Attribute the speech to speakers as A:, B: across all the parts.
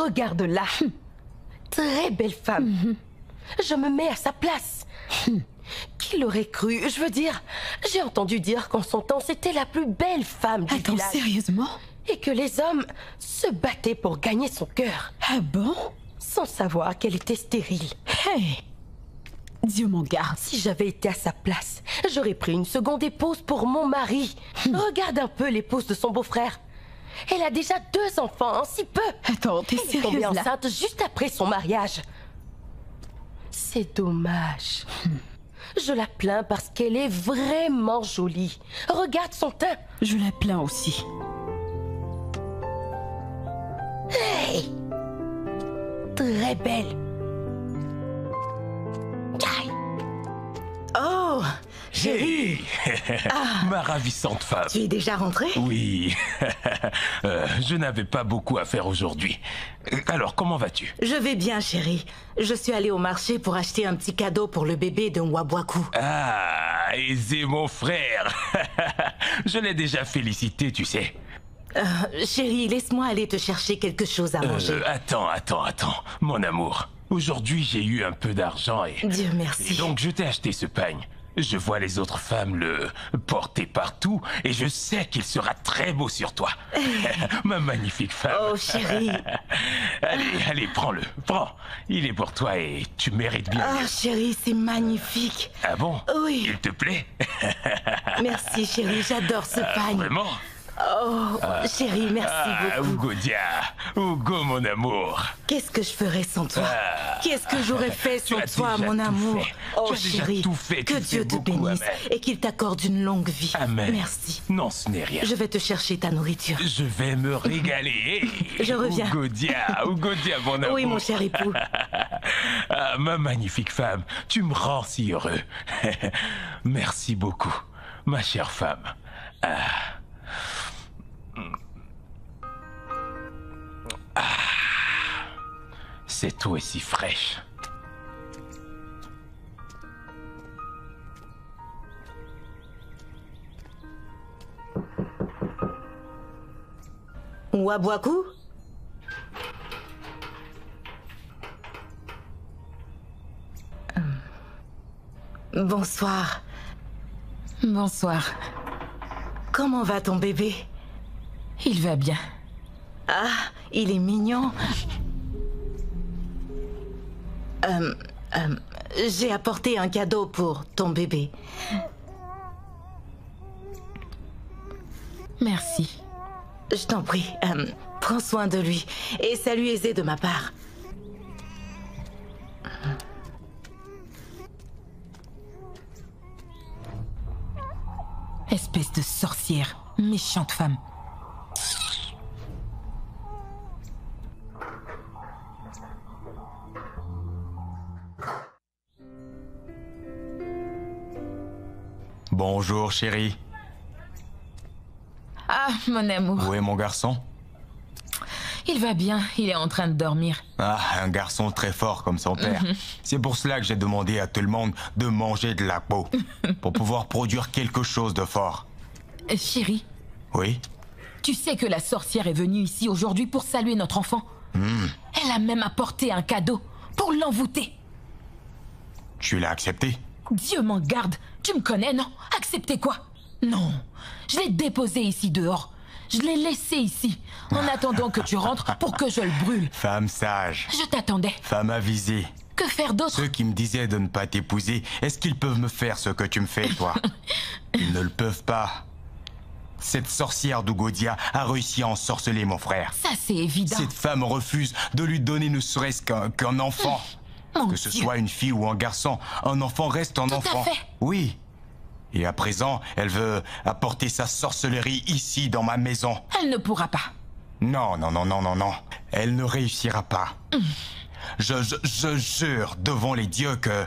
A: Regarde-la. Très belle femme. Je me mets à sa place. Qui l'aurait cru? Je veux dire, j'ai entendu dire qu'en son temps, c'était la plus belle femme du
B: Attends,
A: village.
B: sérieusement?
A: Et que les hommes se battaient pour gagner son cœur.
B: Ah bon?
A: Sans savoir qu'elle était stérile.
B: Hey! Dieu m'en garde.
A: Si j'avais été à sa place, j'aurais pris une seconde épouse pour mon mari. Regarde un peu l'épouse de son beau-frère. Elle a déjà 2 enfants, en si peu.
B: Attends, t'es
A: Elle est tombée
B: sérieuse là?
A: enceinte juste après son mariage. C'est dommage. Je la plains parce qu'elle est vraiment jolie. Regarde son teint.
B: Je la plains aussi.
A: Hey! Très belle. Aïe.
C: Oh, chérie,
D: Hey Ma ravissante femme.
C: tu es déjà rentrée?
D: Oui, je n'avais pas beaucoup à faire aujourd'hui. Alors, comment vas-tu?
C: Je vais bien, chérie. Je suis allée au marché pour acheter un petit cadeau pour le bébé de Nwabwaku.
D: Ah, Aizé, mon frère. Je l'ai déjà félicité, tu sais.
C: Chérie, laisse-moi aller te chercher quelque chose à manger.
D: Attends, mon amour. Aujourd'hui, j'ai eu un peu d'argent et...
C: Dieu merci.
D: Et donc, je t'ai acheté ce pagne. Je vois les autres femmes le porter partout et je sais qu'il sera très beau sur toi. Ma magnifique femme.
C: Oh, chérie.
D: Allez, prends-le. Prends. Il est pour toi et tu mérites bien.
C: Oh, chérie, c'est magnifique.
D: Ah bon?
C: Oui.
D: Il te plaît?
C: Merci, chérie, j'adore ce pagne.
D: Vraiment?
C: Oh, chérie, merci beaucoup.
D: Hugo Dia. Hugo, mon amour.
C: Qu'est-ce que je ferais sans toi? Qu'est-ce que j'aurais fait
D: Tu
C: sans
D: as
C: toi,
D: déjà
C: mon
D: tout
C: amour?
D: fait.
C: Oh,
D: Tu as déjà
C: chérie,
D: tout fait.
C: que
D: Tu
C: Dieu
D: fais
C: te
D: beaucoup,
C: bénisse
D: Amen.
C: et qu'il t'accorde une longue vie.
D: Amen.
C: Merci.
D: Non, ce n'est rien.
C: Je vais te chercher ta nourriture.
D: Je vais me régaler.
C: Je reviens.
D: Hugo Dia, mon amour.
C: Oui, mon cher époux.
D: Ah, ma magnifique femme, tu me rends si heureux. Merci beaucoup, ma chère femme. Cette eau est si fraîche.
C: Nwabwaku? Bonsoir.
B: Bonsoir.
C: Comment va ton bébé?
B: Il va bien.
C: Ah, il est mignon. J'ai apporté un cadeau pour ton bébé.
B: Merci.
C: Je t'en prie, prends soin de lui. Et salut Aizé de ma part.
B: Espèce de sorcière. Méchante femme.
E: Bonjour chérie.
B: Ah, mon amour.
E: Où est mon garçon?
B: Il va bien. Il est en train de dormir.
E: Ah, un garçon très fort comme son père. C'est pour cela que j'ai demandé à tout le monde de manger de la peau. Pour pouvoir produire quelque chose de fort.
B: Chérie,
E: Oui?
B: tu sais que la sorcière est venue ici aujourd'hui pour saluer notre enfant. Elle a même apporté un cadeau pour l'envoûter.
E: Tu l'as accepté?
B: Dieu m'en garde. Tu me connais, non? Accepter quoi? Non. Je l'ai déposé ici dehors. Je l'ai laissé ici, en attendant que tu rentres pour que je le brûle.
E: Femme sage.
B: Je t'attendais.
E: Femme avisée.
B: Que faire d'autre?
E: Ceux qui me disaient de ne pas t'épouser, est-ce qu'ils peuvent me faire ce que tu me fais, toi? Ils ne le peuvent pas. Cette sorcière d'Ugodia a réussi à ensorceler mon frère.
B: Ça, c'est évident.
E: Cette femme refuse de lui donner ne serait-ce qu'un enfant.
B: Mon
E: Que ce
B: Dieu.
E: soit une fille ou un garçon, un enfant reste un
B: Tout à
E: enfant.
B: fait.
E: Oui. Et à présent, elle veut apporter sa sorcellerie ici, dans ma maison.
B: Elle ne pourra pas.
E: Non. Elle ne réussira pas. Je jure devant les dieux que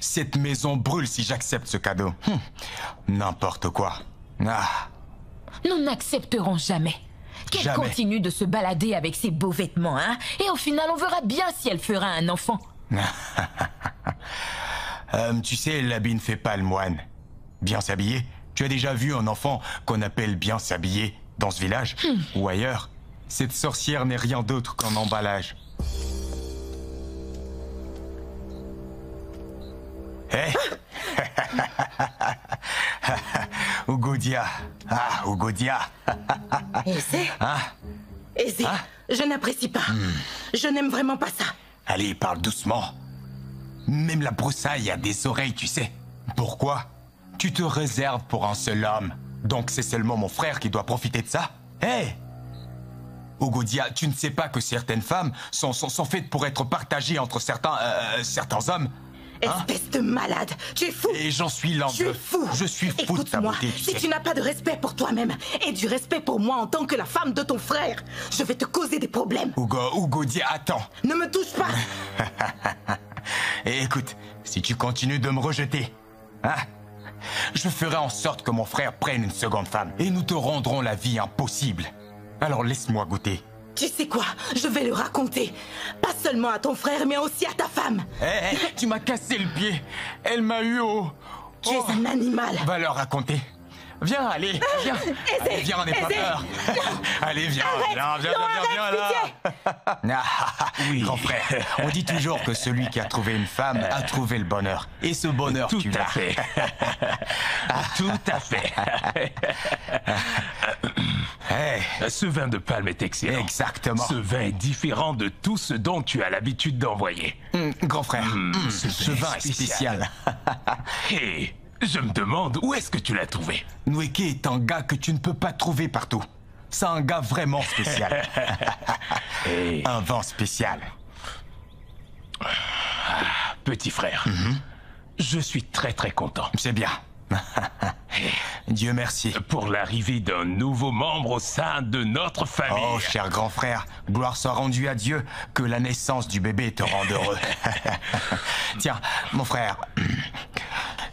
E: cette maison brûle si j'accepte ce cadeau. N'importe quoi. Ah,
B: Nous n'accepterons jamais qu'elle
E: Jamais.
B: continue de se balader avec ses beaux vêtements, hein? Et au final, on verra bien si elle fera un enfant.
E: tu sais, l'habit ne fait pas le moine. Bien s'habiller. Tu as déjà vu un enfant qu'on appelle bien s'habiller dans ce village ou ailleurs? Cette sorcière n'est rien d'autre qu'un emballage. Hé Ugodia. Ah, Ugodia.
C: Aizé
E: Hein?
C: Aizé, je n'apprécie pas. Je n'aime vraiment pas ça.
E: Allez, parle doucement. Même la broussaille a des oreilles, tu sais. Pourquoi? Tu te réserves pour un seul homme. Donc c'est seulement mon frère qui doit profiter de ça? Hé Ugodia, tu ne sais pas que certaines femmes sont faites pour être partagées entre certains hommes?
C: Espèce de malade, tu es fou.
E: Et j'en suis l'un
C: Tu es
E: d'eux.
C: fou.
E: Je suis fou de ta
C: Écoute-moi,
E: beauté, tu
C: si
E: sais.
C: tu n'as pas de respect pour toi-même et du respect pour moi en tant que la femme de ton frère, je vais te causer des problèmes.
E: Ugodia, attends.
C: Ne me touche pas.
E: Et écoute, si tu continues de me rejeter, je ferai en sorte que mon frère prenne une seconde femme. Et nous te rendrons la vie impossible. Alors laisse-moi goûter.
C: Tu sais quoi? Je vais le raconter. Pas seulement à ton frère, mais aussi à ta femme.
E: Hé, tu m'as cassé le pied. Elle m'a eu au...
C: Tu es un animal.
E: Va leur raconter. Viens, allez, viens. Allez, viens, on n'est pas peur. Allez, viens, viens là. Oui, grand frère, on dit toujours que celui qui a trouvé une femme a trouvé le bonheur. Et ce bonheur,
D: Tout
E: tu
D: à
E: l'as.
D: fait. Tout à fait.
E: Hey,
D: Ce vin de palme est excellent.
E: exactement.
D: Ce vin est différent de tout ce dont tu as l'habitude d'envoyer.
E: Grand frère,
D: ce
E: vin est spécial.
D: Et je me demande où est-ce que tu l'as trouvé.
E: Nweke est un gars que tu ne peux pas trouver partout. C'est un gars vraiment spécial.
D: Et
E: Un vin spécial.
D: petit frère, je suis très très content
E: C'est bien. Dieu merci.
D: pour l'arrivée d'un nouveau membre au sein de notre famille.
E: Oh, cher grand frère, gloire soit rendue à Dieu, que la naissance du bébé te rende heureux. Tiens, mon frère,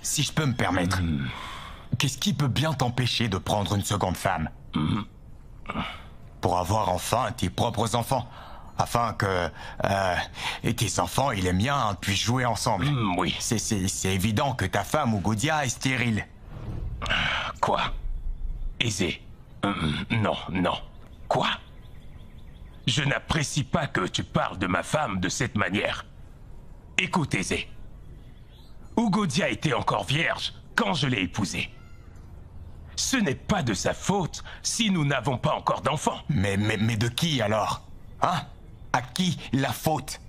E: si je peux me permettre, qu'est-ce qui peut bien t'empêcher de prendre une seconde femme? Pour avoir enfin tes propres enfants, afin que tes enfants et les miens puissent jouer ensemble.
D: Oui.
E: C'est évident que ta femme, Ugodia, est stérile.
D: Quoi? Aisé? Non, non. Quoi? Je n'apprécie pas que tu parles de ma femme de cette manière. Écoute, Aisé. Ugodia était encore vierge quand je l'ai épousée. Ce n'est pas de sa faute si nous n'avons pas encore d'enfants.
E: Mais de qui alors? Hein? À qui la faute?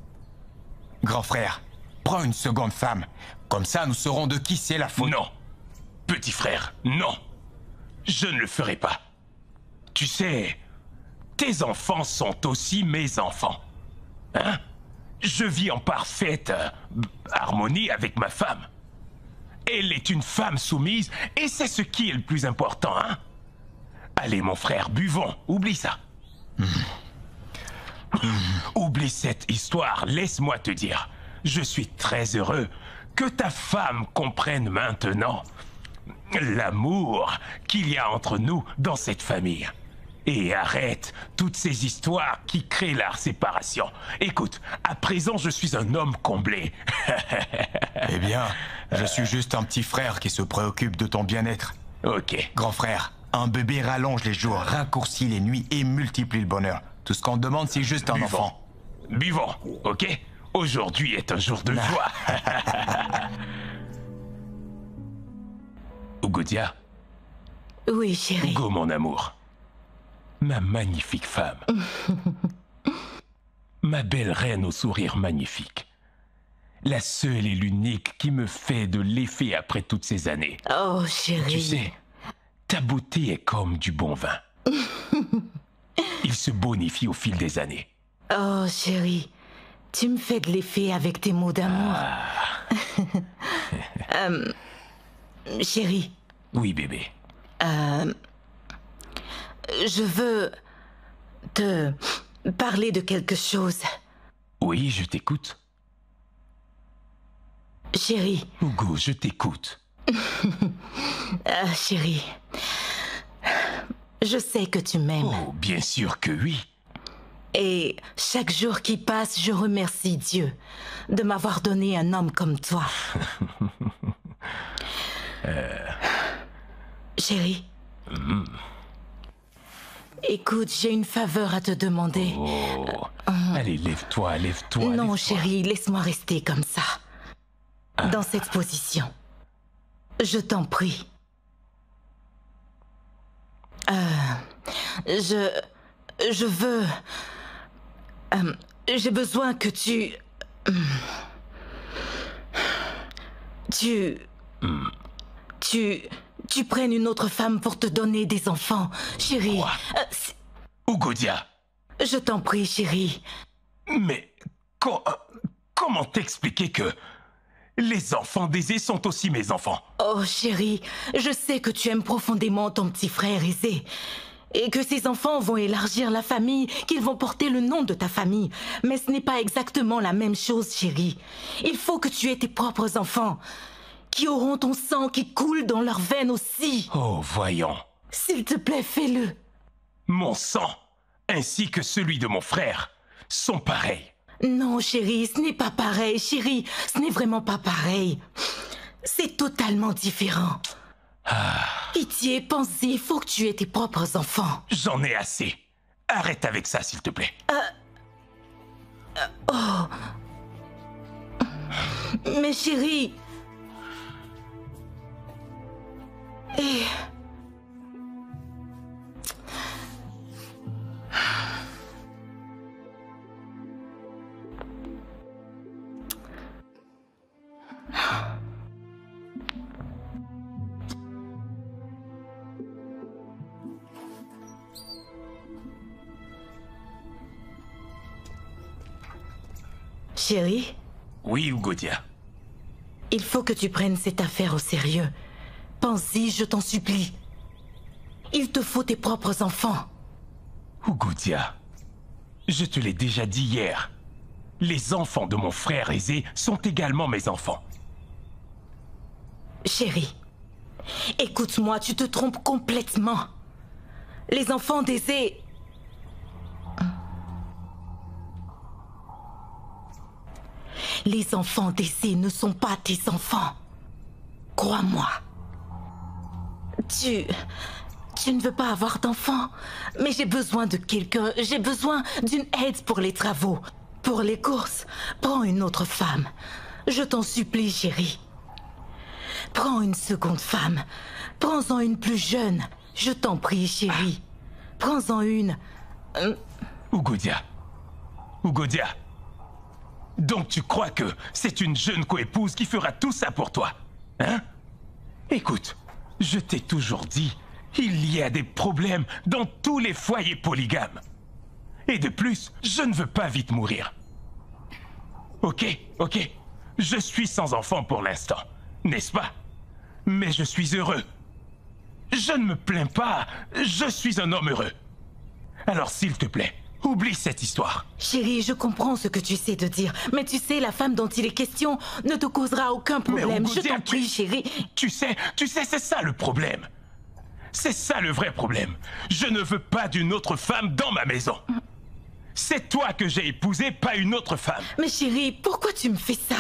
E: Grand frère, prends une seconde femme. Comme ça, nous saurons de qui c'est la faute.
D: Non. Petit frère, non. Je ne le ferai pas. Tu sais, tes enfants sont aussi mes enfants. Hein? Je vis en parfaite harmonie avec ma femme. Elle est une femme soumise et c'est ce qui est le plus important, hein? Allez, mon frère, buvons. Oublie ça. Oublie cette histoire. Laisse-moi te dire. Je suis très heureux que ta femme comprenne maintenant l'amour qu'il y a entre nous dans cette famille. Et arrête toutes ces histoires qui créent la séparation. Écoute, à présent, je suis un homme comblé.
E: Eh bien, je suis juste un petit frère qui se préoccupe de ton bien-être.
D: Ok.
E: Grand frère, un bébé rallonge les jours, raccourcit les nuits et multiplie le bonheur. Tout ce qu'on demande, c'est juste un
D: Buvons.
E: enfant.
D: Buvons, ok? Aujourd'hui est un jour de joie. Ugodia,
C: Oui, chérie.
D: Ugo, mon amour. Ma magnifique femme. Ma belle reine au sourire magnifique. La seule et l'unique qui me fait de l'effet après toutes ces années.
C: Oh, chérie.
D: Tu sais, ta beauté est comme du bon vin. Il se bonifie au fil des années.
C: Oh, chérie. Tu me fais de l'effet avec tes mots d'amour. Chérie,
D: Oui, bébé.
C: je veux te parler de quelque chose.
D: Oui, je t'écoute.
C: Chérie,
D: Ugo, je t'écoute.
C: chérie. Je sais que tu m'aimes.
D: Oh, bien sûr que oui.
C: Et chaque jour qui passe, je remercie Dieu de m'avoir donné un homme comme toi. Chérie, Écoute, j'ai une faveur à te demander.
D: Oh. Allez, lève-toi, lève-toi.
C: Non,
D: lève-toi.
C: chérie, laisse-moi rester comme ça. Dans cette position. Je t'en prie. Je veux... j'ai besoin que tu prennes une autre femme pour te donner des enfants, chérie.
D: Quoi? Ugodia.
C: Je t'en prie, chérie.
D: Mais comment t'expliquer que les enfants d'Aisé sont aussi mes enfants?
C: Oh, chérie, je sais que tu aimes profondément ton petit frère Aisé. Et que ces enfants vont élargir la famille, qu'ils vont porter le nom de ta famille. Mais ce n'est pas exactement la même chose, chérie. Il faut que tu aies tes propres enfants, qui auront ton sang qui coule dans leurs veines aussi.
D: Oh, voyons.
C: S'il te plaît, fais-le.
D: Mon sang, ainsi que celui de mon frère, sont pareils.
C: Non, chérie, ce n'est pas pareil, chérie. Ce n'est vraiment pas pareil. C'est totalement différent. Pitié, pense-y, il faut que tu aies tes propres enfants.
D: J'en ai assez. Arrête avec ça, s'il te plaît.
C: Mais chérie... Chérie,
D: Oui, Ugodia.
C: il faut que tu prennes cette affaire au sérieux. Pense-y, je t'en supplie. Il te faut tes propres enfants.
D: Ugodia, je te l'ai déjà dit hier. Les enfants de mon frère Aisé sont également mes enfants.
C: Chérie, écoute-moi, tu te trompes complètement. Les enfants d'Aisé... Les enfants d'Aisé ne sont pas tes enfants. Crois-moi. Tu ne veux pas avoir d'enfants, mais j'ai besoin de quelqu'un, j'ai besoin d'une aide pour les travaux, pour les courses. Prends une autre femme. Je t'en supplie, chérie. Prends une seconde femme. Prends-en une plus jeune. Je t'en prie, chérie. Prends-en une.
D: Ugodia. Ugodia. Donc tu crois que c'est une jeune coépouse qui fera tout ça pour toi, hein? Écoute, je t'ai toujours dit, il y a des problèmes dans tous les foyers polygames. Et de plus, je ne veux pas vite mourir. Ok, je suis sans enfant pour l'instant, n'est-ce pas? Mais je suis heureux. Je ne me plains pas, je suis un homme heureux. Alors s'il te plaît, oublie cette histoire.
C: Chérie, je comprends ce que tu sais de dire, mais tu sais, la femme dont il est question ne te causera aucun problème. Je t'en prie, chérie.
D: Tu sais, c'est ça le problème. C'est ça le vrai problème. Je ne veux pas d'une autre femme dans ma maison. C'est toi que j'ai épousé, pas une autre femme.
C: Mais chérie, pourquoi tu me fais ça?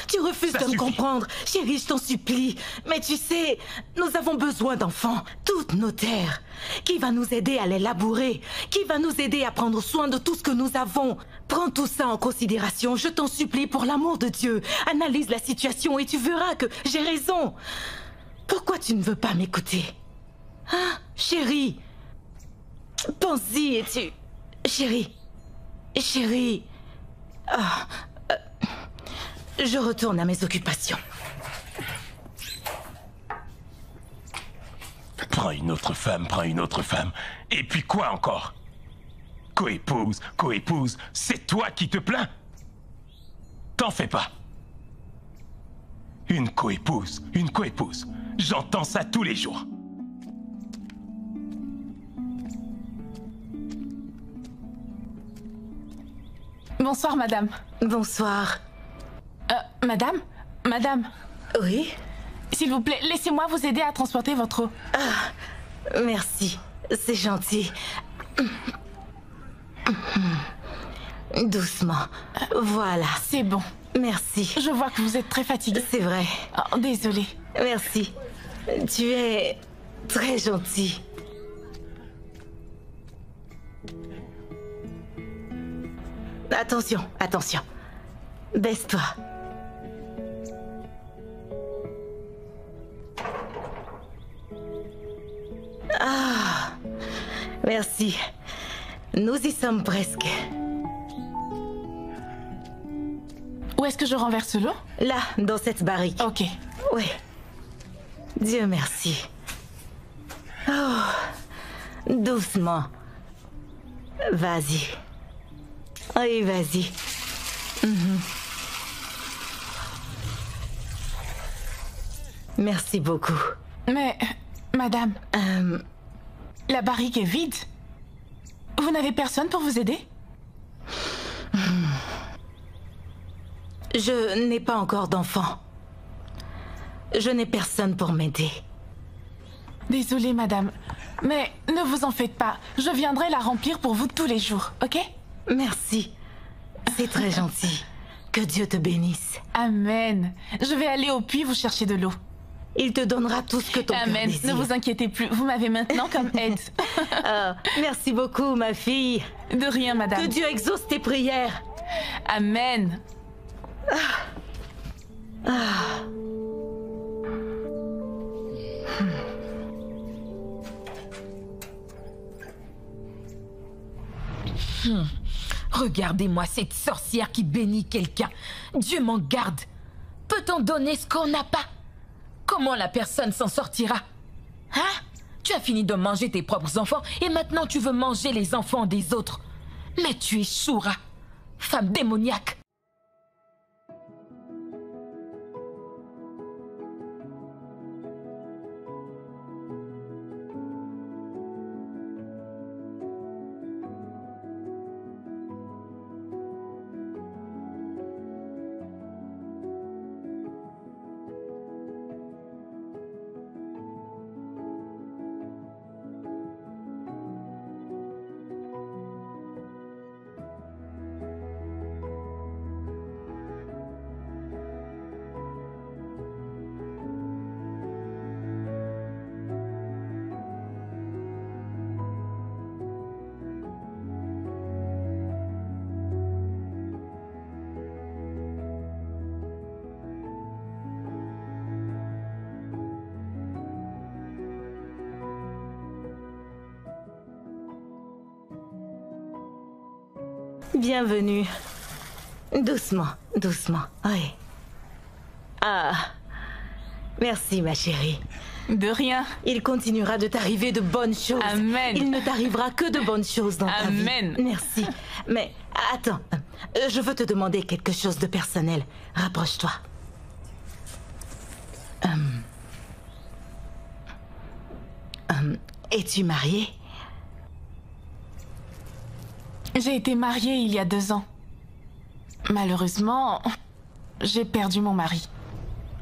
C: Tu refuses de me comprendre. Chérie, je t'en supplie. Mais tu sais, nous avons besoin d'enfants. Toutes nos terres. Qui va nous aider à les labourer? Qui va nous aider à prendre soin de tout ce que nous avons? Prends tout ça en considération, je t'en supplie, pour l'amour de Dieu. Analyse la situation et tu verras que j'ai raison. Pourquoi tu ne veux pas m'écouter? Hein, chérie? Pense-y et tu... Chérie... Chérie... je retourne à mes occupations.
D: Prends une autre femme. Et puis quoi encore? Coépouse, c'est toi qui te plains? T'en fais pas. Une coépouse. J'entends ça tous les jours.
B: Bonsoir, madame.
C: Bonsoir.
B: Madame?
C: Oui?
B: S'il vous plaît, laissez-moi vous aider à transporter votre eau.
C: Merci, c'est gentil. Doucement. Voilà.
B: C'est bon.
C: Merci.
B: Je vois que vous êtes très fatiguée.
C: C'est vrai.
B: Oh, désolée.
C: Merci. Tu es très gentil. Attention, attention. Baisse-toi. Ah, merci. Nous y sommes presque.
B: Où est-ce que je renverse l'eau?
C: Là, dans cette barrique.
B: Ok.
C: Oui. Dieu merci. Oh, doucement. Vas-y. Oui, vas-y. Merci beaucoup.
B: Mais, madame, la barrique est vide. Vous n'avez personne pour vous aider?
C: Je n'ai pas encore d'enfant. Je n'ai personne pour m'aider.
B: Désolée, madame. Mais ne vous en faites pas. Je viendrai la remplir pour vous tous les jours, ok?
C: Merci. C'est très gentil. Que Dieu te bénisse.
B: Amen. Je vais aller au puits vous chercher de l'eau.
C: Il te donnera tout ce que ton cœur
B: Amen.
C: désire.
B: Ne vous inquiétez plus. Vous m'avez maintenant comme aide.
C: Ah, merci beaucoup, ma fille.
B: De rien,
C: Que
B: madame.
C: Dieu exauce tes prières.
B: Amen. Regardez-moi cette sorcière qui bénit quelqu'un. Dieu m'en garde. Peut-on donner ce qu'on n'a pas? Comment la personne s'en sortira? Hein? Tu as fini de manger tes propres enfants et maintenant tu veux manger les enfants des autres. Mais tu es Shura, femme démoniaque.
C: Bienvenue. Doucement, doucement. Oui. Ah. Merci, ma chérie.
B: De rien.
C: Il continuera de t'arriver de bonnes choses.
B: Amen.
C: Il ne t'arrivera que de bonnes choses dans ta vie.
B: Amen.
C: Merci. Mais attends, je veux te demander quelque chose de personnel. Rapproche-toi. Es-tu mariée?
B: J'ai été mariée il y a 2 ans. Malheureusement, j'ai perdu mon mari.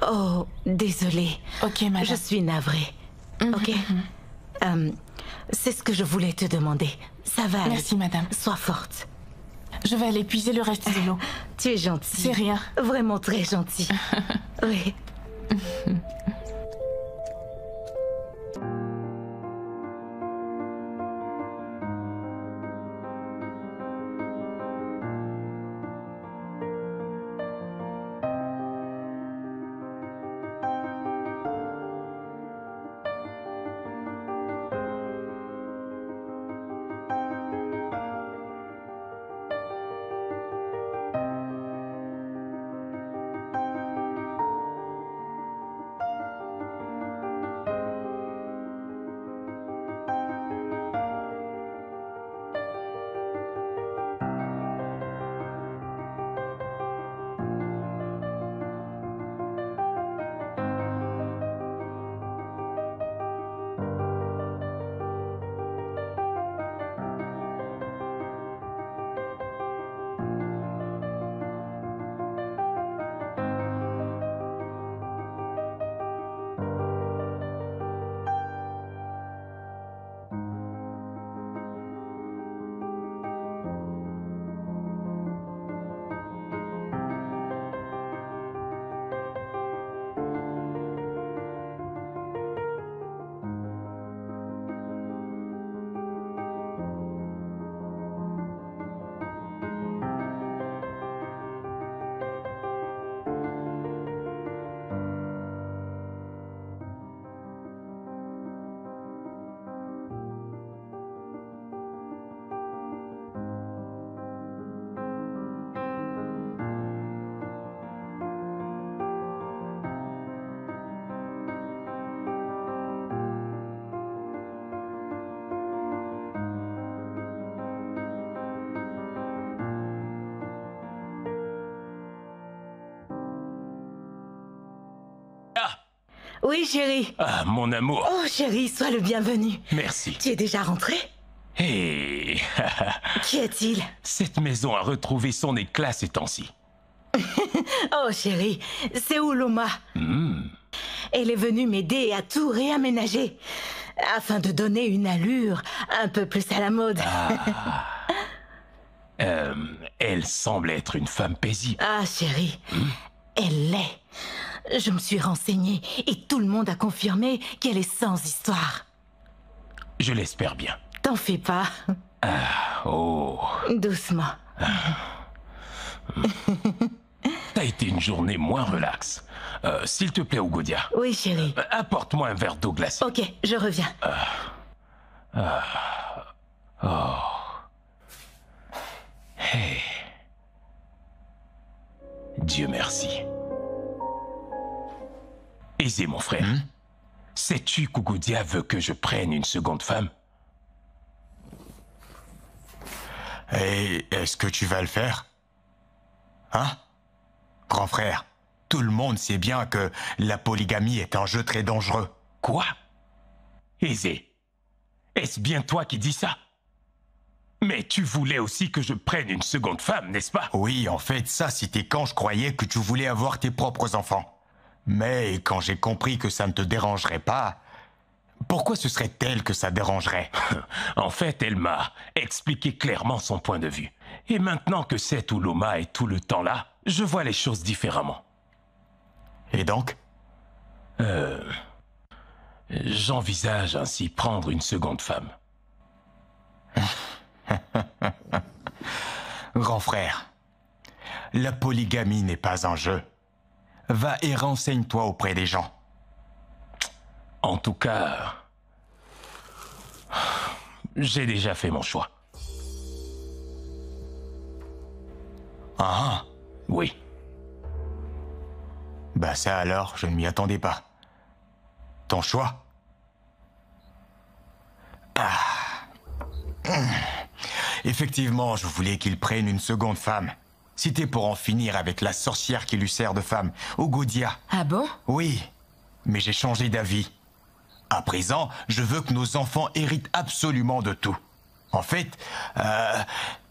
C: Oh, désolée.
B: Ok, madame.
C: Je suis navrée. Ok. C'est ce que je voulais te demander. Ça va aller.
B: Merci, madame.
C: Sois forte.
B: Je vais aller puiser le reste de l'eau.
C: Tu es gentille.
B: C'est rien.
C: Vraiment très gentille. Oui. Oui, chérie.
D: Ah, mon amour.
C: Oh, chérie, sois le bienvenu.
D: Merci.
C: Tu es déjà rentré?
D: Hé,
C: Qui est-il?
D: cette maison a retrouvé son éclat ces temps-ci.
C: Oh, chérie, c'est Ouloma. Elle est venue m'aider à tout réaménager, afin de donner une allure un peu plus à la mode.
D: Elle semble être une femme paisible.
C: Ah, chérie, elle l'est. Je me suis renseignée et tout le monde a confirmé qu'elle est sans histoire.
D: Je l'espère bien.
C: T'en fais pas.
D: Oh,
C: Doucement.
D: ça a été une journée moins relaxe. S'il te plaît, Ugodia,
C: Oui, chérie.
D: apporte-moi un verre d'eau glacée.
C: Ok, je reviens.
D: Hey. Dieu merci. Aisé, mon frère. Sais-tu qu'Ugodia veut que je prenne une seconde femme?
E: Et est-ce que tu vas le faire? Hein? Grand frère, tout le monde sait bien que la polygamie est un jeu très dangereux.
D: Quoi? Aisé, est-ce bien toi qui dis ça? Mais tu voulais aussi que je prenne une seconde femme, n'est-ce pas?
E: Oui, en fait, ça c'était quand je croyais que tu voulais avoir tes propres enfants. Mais quand j'ai compris que ça ne te dérangerait pas, pourquoi ce serait elle que ça dérangerait?
D: En fait, elle m'a expliqué clairement son point de vue. Et maintenant que cette Ouloma est tout le temps là, je vois les choses différemment.
E: Et donc?
D: J'envisage ainsi prendre une seconde femme.
E: Grand frère, la polygamie n'est pas un jeu. Va et renseigne-toi auprès des gens.
D: En tout cas, j'ai déjà fait mon choix.
E: Ah,
D: Oui.
E: bah ça alors, je ne m'y attendais pas. Ton choix? Effectivement, je voulais qu'il prenne une seconde femme. C'était pour en finir avec la sorcière qui lui sert de femme, Ugodia.
B: Ah bon?
E: Oui, mais j'ai changé d'avis. À présent, je veux que nos enfants héritent absolument de tout. En fait,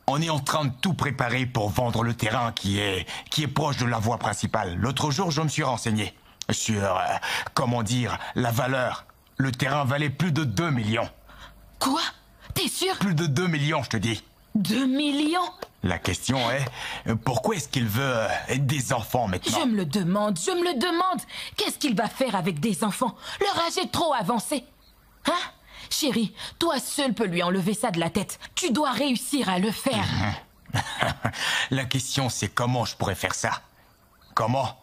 E: on est en train de tout préparer pour vendre le terrain qui est proche de la voie principale. L'autre jour, je me suis renseigné sur, comment dire, la valeur. Le terrain valait plus de 2 millions.
B: Quoi? T'es sûr?
E: Plus de 2 millions, je te dis.
B: 2 millions?
E: La question est, pourquoi est-ce qu'il veut des enfants maintenant?
B: Je me le demande, je me le demande. Qu'est-ce qu'il va faire avec des enfants? Leur âge est trop avancé. Hein? Chérie, toi seul peux lui enlever ça de la tête. Tu dois réussir à le faire.
E: La question, c'est comment je pourrais faire ça? Comment?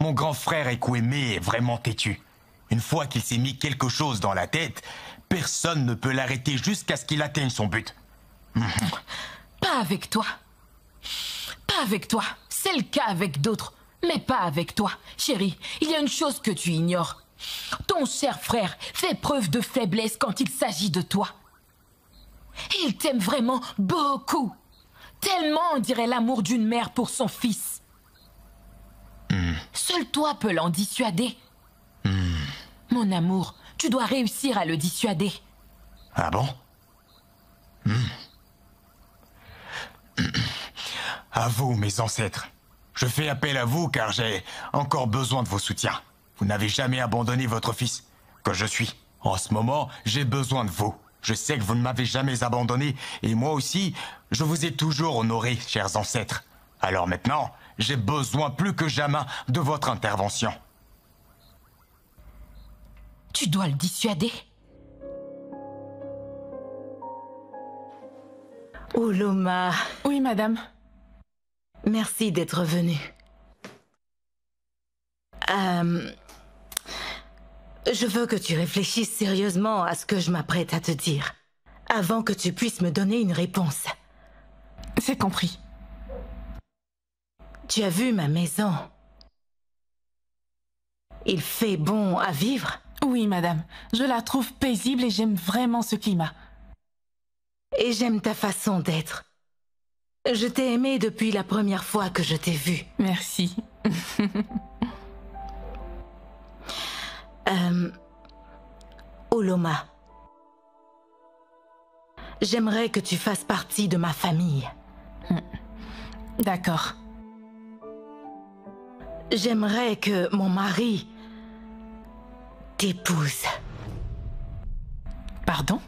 E: Mon grand frère Ekweme est vraiment têtu. Une fois qu'il s'est mis quelque chose dans la tête, personne ne peut l'arrêter jusqu'à ce qu'il atteigne son but.
B: Pas avec toi. Pas avec toi. C'est le cas avec d'autres, mais pas avec toi. Chérie, il y a une chose que tu ignores. Ton cher frère fait preuve de faiblesse quand il s'agit de toi. Il t'aime vraiment beaucoup. Tellement on dirait l'amour d'une mère pour son fils. Seul toi peux l'en dissuader. Mon amour, tu dois réussir à le dissuader.
E: Ah bon? À vous, mes ancêtres. Je fais appel à vous car j'ai encore besoin de vos soutiens. Vous n'avez jamais abandonné votre fils, que je suis. En ce moment, j'ai besoin de vous. Je sais que vous ne m'avez jamais abandonné, et moi aussi, je vous ai toujours honoré, chers ancêtres. Alors maintenant, j'ai besoin plus que jamais de votre intervention.
B: Tu dois le dissuader.
C: Ouloma,
F: Oui, madame.
C: merci d'être venue. Je veux que tu réfléchisses sérieusement à ce que je m'apprête à te dire, avant que tu puisses me donner une réponse.
F: C'est compris.
C: Tu as vu ma maison? Il fait bon à vivre?
F: Oui, madame. Je la trouve paisible et j'aime vraiment ce climat.
C: Et j'aime ta façon d'être. Je t'ai aimé depuis la première fois que je t'ai vue.
F: Merci.
C: Uloma, j'aimerais que tu fasses partie de ma famille.
F: D'accord.
C: J'aimerais que mon mari t'épouse.
F: Pardon?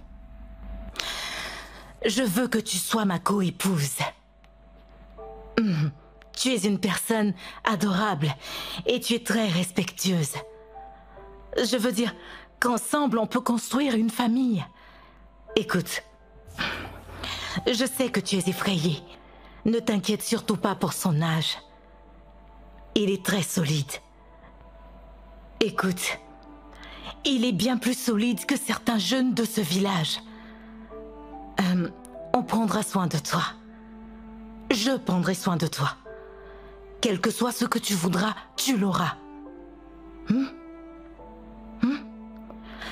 C: Je veux que tu sois ma co-épouse. Tu es une personne adorable et tu es très respectueuse. Je veux dire qu'ensemble on peut construire une famille. Écoute, je sais que tu es effrayée. Ne t'inquiète surtout pas pour son âge. Il est très solide. Écoute, il est bien plus solide que certains jeunes de ce village. On prendra soin de toi. Je prendrai soin de toi. Quel que soit ce que tu voudras, tu l'auras.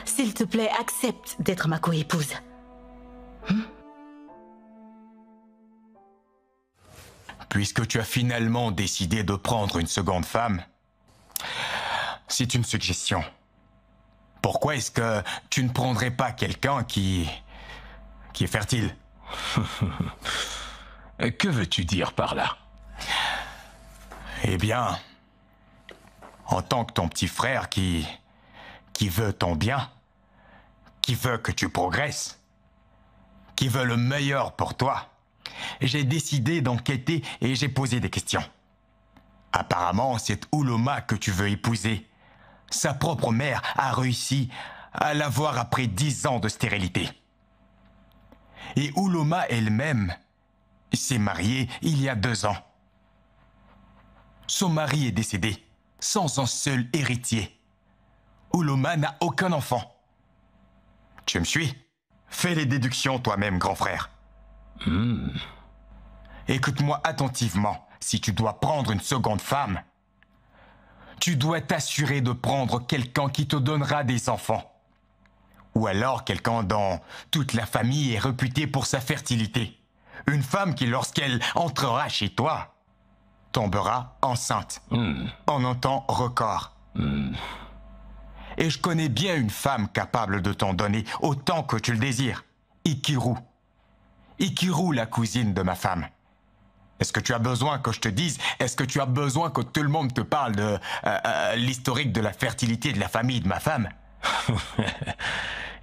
C: S'il te plaît, accepte d'être ma co-épouse.
E: Puisque tu as finalement décidé de prendre une seconde femme, c'est une suggestion. Pourquoi est-ce que tu ne prendrais pas quelqu'un qui est fertile?
D: Que veux-tu dire par là?
E: Eh bien, en tant que ton petit frère qui veut ton bien, qui veut que tu progresses, qui veut le meilleur pour toi, j'ai décidé d'enquêter et j'ai posé des questions. Apparemment, cette Uloma que tu veux épouser, sa propre mère a réussi à l'avoir après 10 ans de stérilité. Et Uloma elle-même s'est mariée il y a 2 ans. Son mari est décédé, sans un seul héritier. Uloma n'a aucun enfant. Tu me suis? Fais les déductions toi-même, grand frère. Écoute-moi attentivement. Si tu dois prendre une seconde femme, tu dois t'assurer de prendre quelqu'un qui te donnera des enfants. Ou alors quelqu'un dont toute la famille est réputée pour sa fertilité. Une femme qui, lorsqu'elle entrera chez toi, tombera enceinte en un temps record. Et je connais bien une femme capable de t'en donner autant que tu le désires. Ikiru. Ikiru, la cousine de ma femme. Est-ce que tu as besoin que je te dise? Est-ce que tu as besoin que tout le monde te parle de l'historique de la fertilité de la famille de ma femme?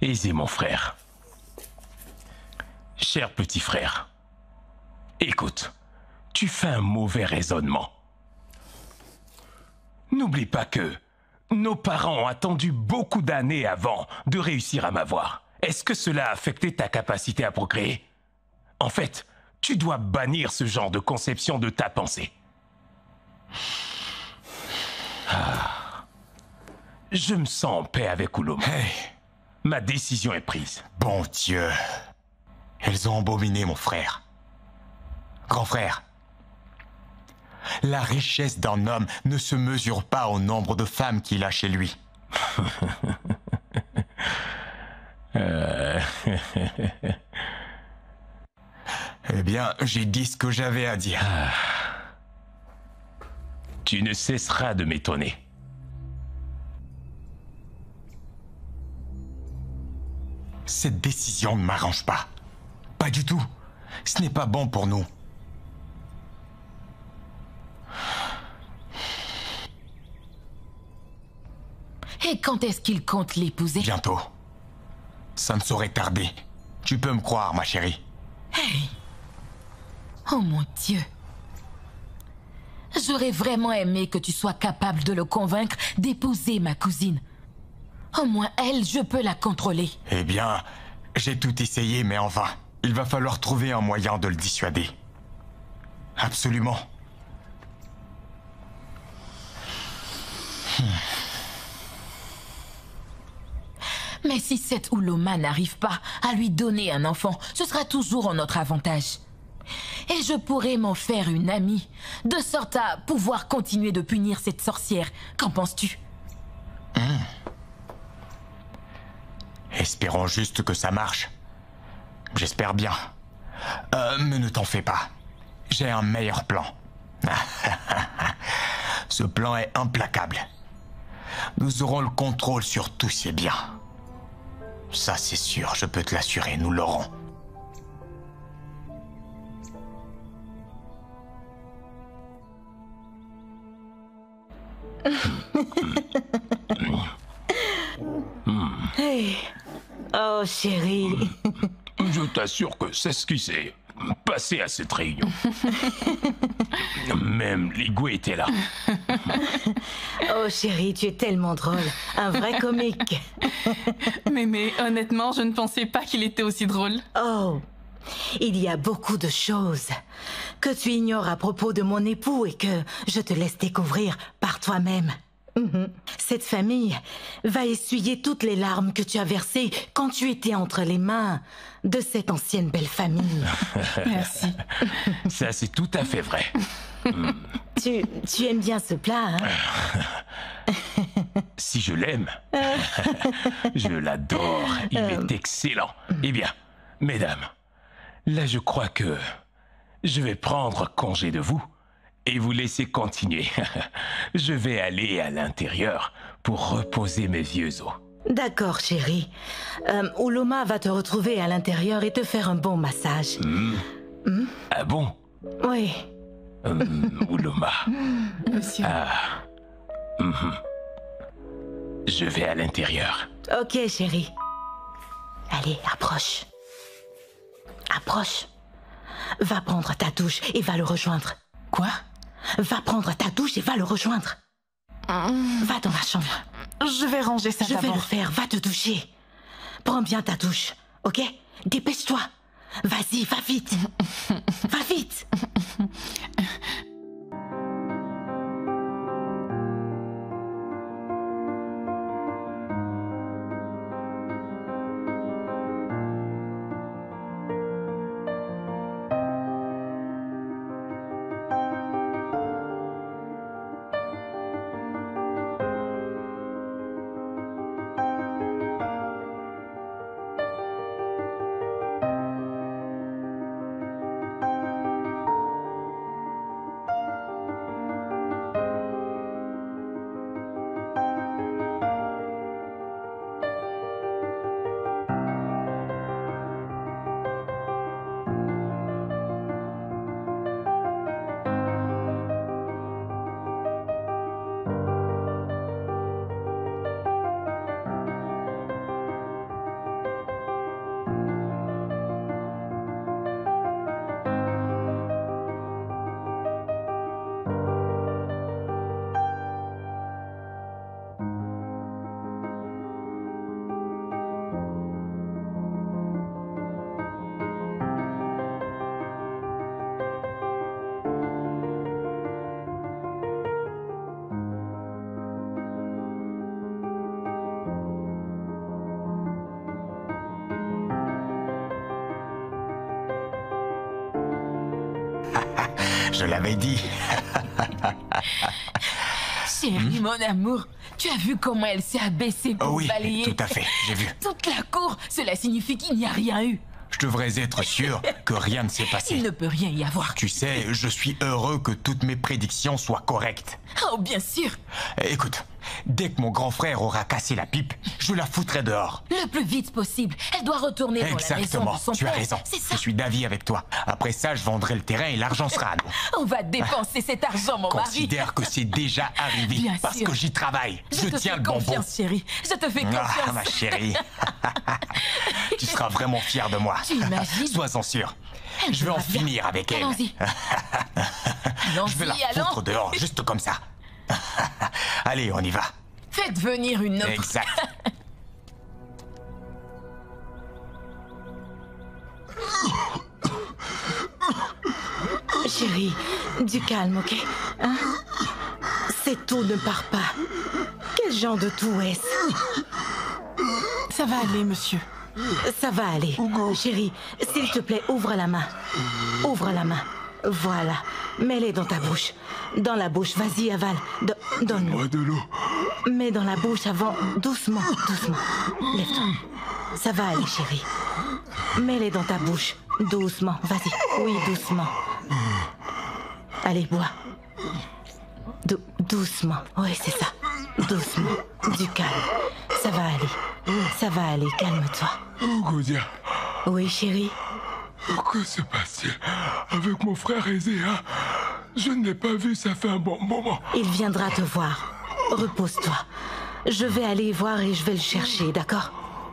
D: Aisé, mon frère. Cher petit frère, écoute, tu fais un mauvais raisonnement. N'oublie pas que nos parents ont attendu beaucoup d'années avant de réussir à m'avoir. Est-ce que cela a affecté ta capacité à procréer? En fait, tu dois bannir ce genre de conception de ta pensée. Je me sens en paix avec Uloma.
E: Hey,
D: Ma décision est prise.
E: bon Dieu. Elles ont abominé mon frère. Grand frère, la richesse d'un homme ne se mesure pas au nombre de femmes qu'il a chez lui. Eh bien, j'ai dit ce que j'avais à dire.
D: Tu ne cesseras de m'étonner.
E: Cette décision ne m'arrange pas. Pas du tout. Ce n'est pas bon pour nous.
B: Et quand est-ce qu'il compte l'épouser?
E: Bientôt. Ça ne saurait tarder. Tu peux me croire, ma chérie.
B: Hey. Oh mon Dieu. J'aurais vraiment aimé que tu sois capable de le convaincre d'épouser ma cousine. Au moins elle, je peux la contrôler.
E: Eh bien, j'ai tout essayé, mais en vain. Il va falloir trouver un moyen de le dissuader. Absolument.
B: Mais si cette Uloma n'arrive pas à lui donner un enfant, ce sera toujours en notre avantage. Et je pourrais m'en faire une amie, de sorte à pouvoir continuer de punir cette sorcière. Qu'en penses-tu?
E: Espérons juste que ça marche. J'espère bien. Mais ne t'en fais pas. J'ai un meilleur plan. Ce plan est implacable. Nous aurons le contrôle sur tous ces biens. Ça, c'est sûr, je peux te l'assurer, nous l'aurons.
C: Hey. Oh, chérie.
D: Je t'assure que c'est ce qui s'est passé à cette réunion. Même Ligou était là.
C: Oh, chérie, tu es tellement drôle. Un vrai comique.
F: Mais honnêtement, je ne pensais pas qu'il était aussi drôle.
C: Oh, il y a beaucoup de choses que tu ignores à propos de mon époux et que je te laisse découvrir par toi-même. Cette famille va essuyer toutes les larmes que tu as versées quand tu étais entre les mains de cette ancienne belle famille.
F: Merci.
D: Ça, c'est tout à fait vrai.
C: Tu aimes bien ce plat, hein?
D: Si je l'aime, je l'adore. Il est excellent. Eh bien, mesdames, là, je crois que je vais prendre congé de vous et vous laisser continuer. Je vais aller à l'intérieur pour reposer mes vieux os.
C: D'accord, chérie. Ouloma va te retrouver à l'intérieur et te faire un bon massage.
D: Ah bon?
C: Oui.
D: Ouloma.
F: Monsieur.
D: Je vais à l'intérieur.
C: Ok, chérie. Allez, approche. Approche. Va prendre ta douche et va le rejoindre.
F: Quoi?
C: Va prendre ta douche et va le rejoindre. Va dans la chambre.
F: Je vais ranger ça
C: Je vais
F: d'abord.
C: le faire, va te doucher. Prends bien ta douche, ok? Dépêche-toi. Vas-y, va vite. Va vite.
E: Je l'avais dit.
B: Chérie, mon amour, tu as vu comment elle s'est abaissée pour
E: Oui,
B: balayer
E: tout à fait, j'ai vu.
B: toute la cour? Cela signifie qu'il n'y a rien eu.
E: Je devrais être sûr que rien ne s'est
B: Il
E: passé.
B: ne peut rien y avoir.
E: Tu sais, je suis heureux que toutes mes prédictions soient correctes.
B: Oh, bien sûr.
E: Écoute, dès que mon grand frère aura cassé la pipe, je la foutrai dehors.
B: Le plus vite possible. Elle doit retourner dans la maison
E: Exactement,
B: de son
E: tu as
B: père.
E: raison.
B: C'est ça.
E: Je suis d'avis avec toi. Après ça, je vendrai le terrain et l'argent sera à nous.
B: On va dépenser cet argent, mon mari.
E: Considère que c'est déjà arrivé
B: Bien
E: parce
B: sûr.
E: que j'y travaille. Je
B: te
E: tiens
B: fais
E: le bonbon.
B: confiance, chérie. Je te fais confiance.
E: Ah, ma chérie. Tu seras vraiment fière de moi.
B: Tu imagines?
E: Sois-en sûr.
B: Elle
E: Je vais en
B: verra bien.
E: finir avec elle.
B: Allons-y.
E: Je vais la
B: Allons-y, allons.
E: foutre dehors, juste comme ça. Allez, on y va.
B: Faites venir une autre.
E: Exact.
C: Chérie, du calme, ok? Hein? C'est tout, ne pars pas. Quel genre de tout est-ce?
F: Ça va aller, monsieur.
C: Ça va aller. Chérie, s'il te plaît, ouvre la main. Ouvre la main. Voilà. Mets-les dans ta bouche. Dans la bouche, vas-y, avale. Donne-moi
D: de l'eau.
C: Mets dans la bouche avant. Doucement, doucement. Lève-toi. Ça va aller, chérie. Mets-les dans ta bouche. Doucement, vas-y. Oui, doucement. Allez, bois. Doucement. Oui, c'est ça. Doucement. Du calme. Ça va aller. Ça va aller, calme-toi.
G: Goudia,
C: Oui, chérie.
G: que se passe-t-il avec mon frère Aizé, hein? Je ne l'ai pas vu, ça fait un bon moment.
C: Il viendra te voir. Repose-toi. Je vais aller voir et je vais le chercher, d'accord?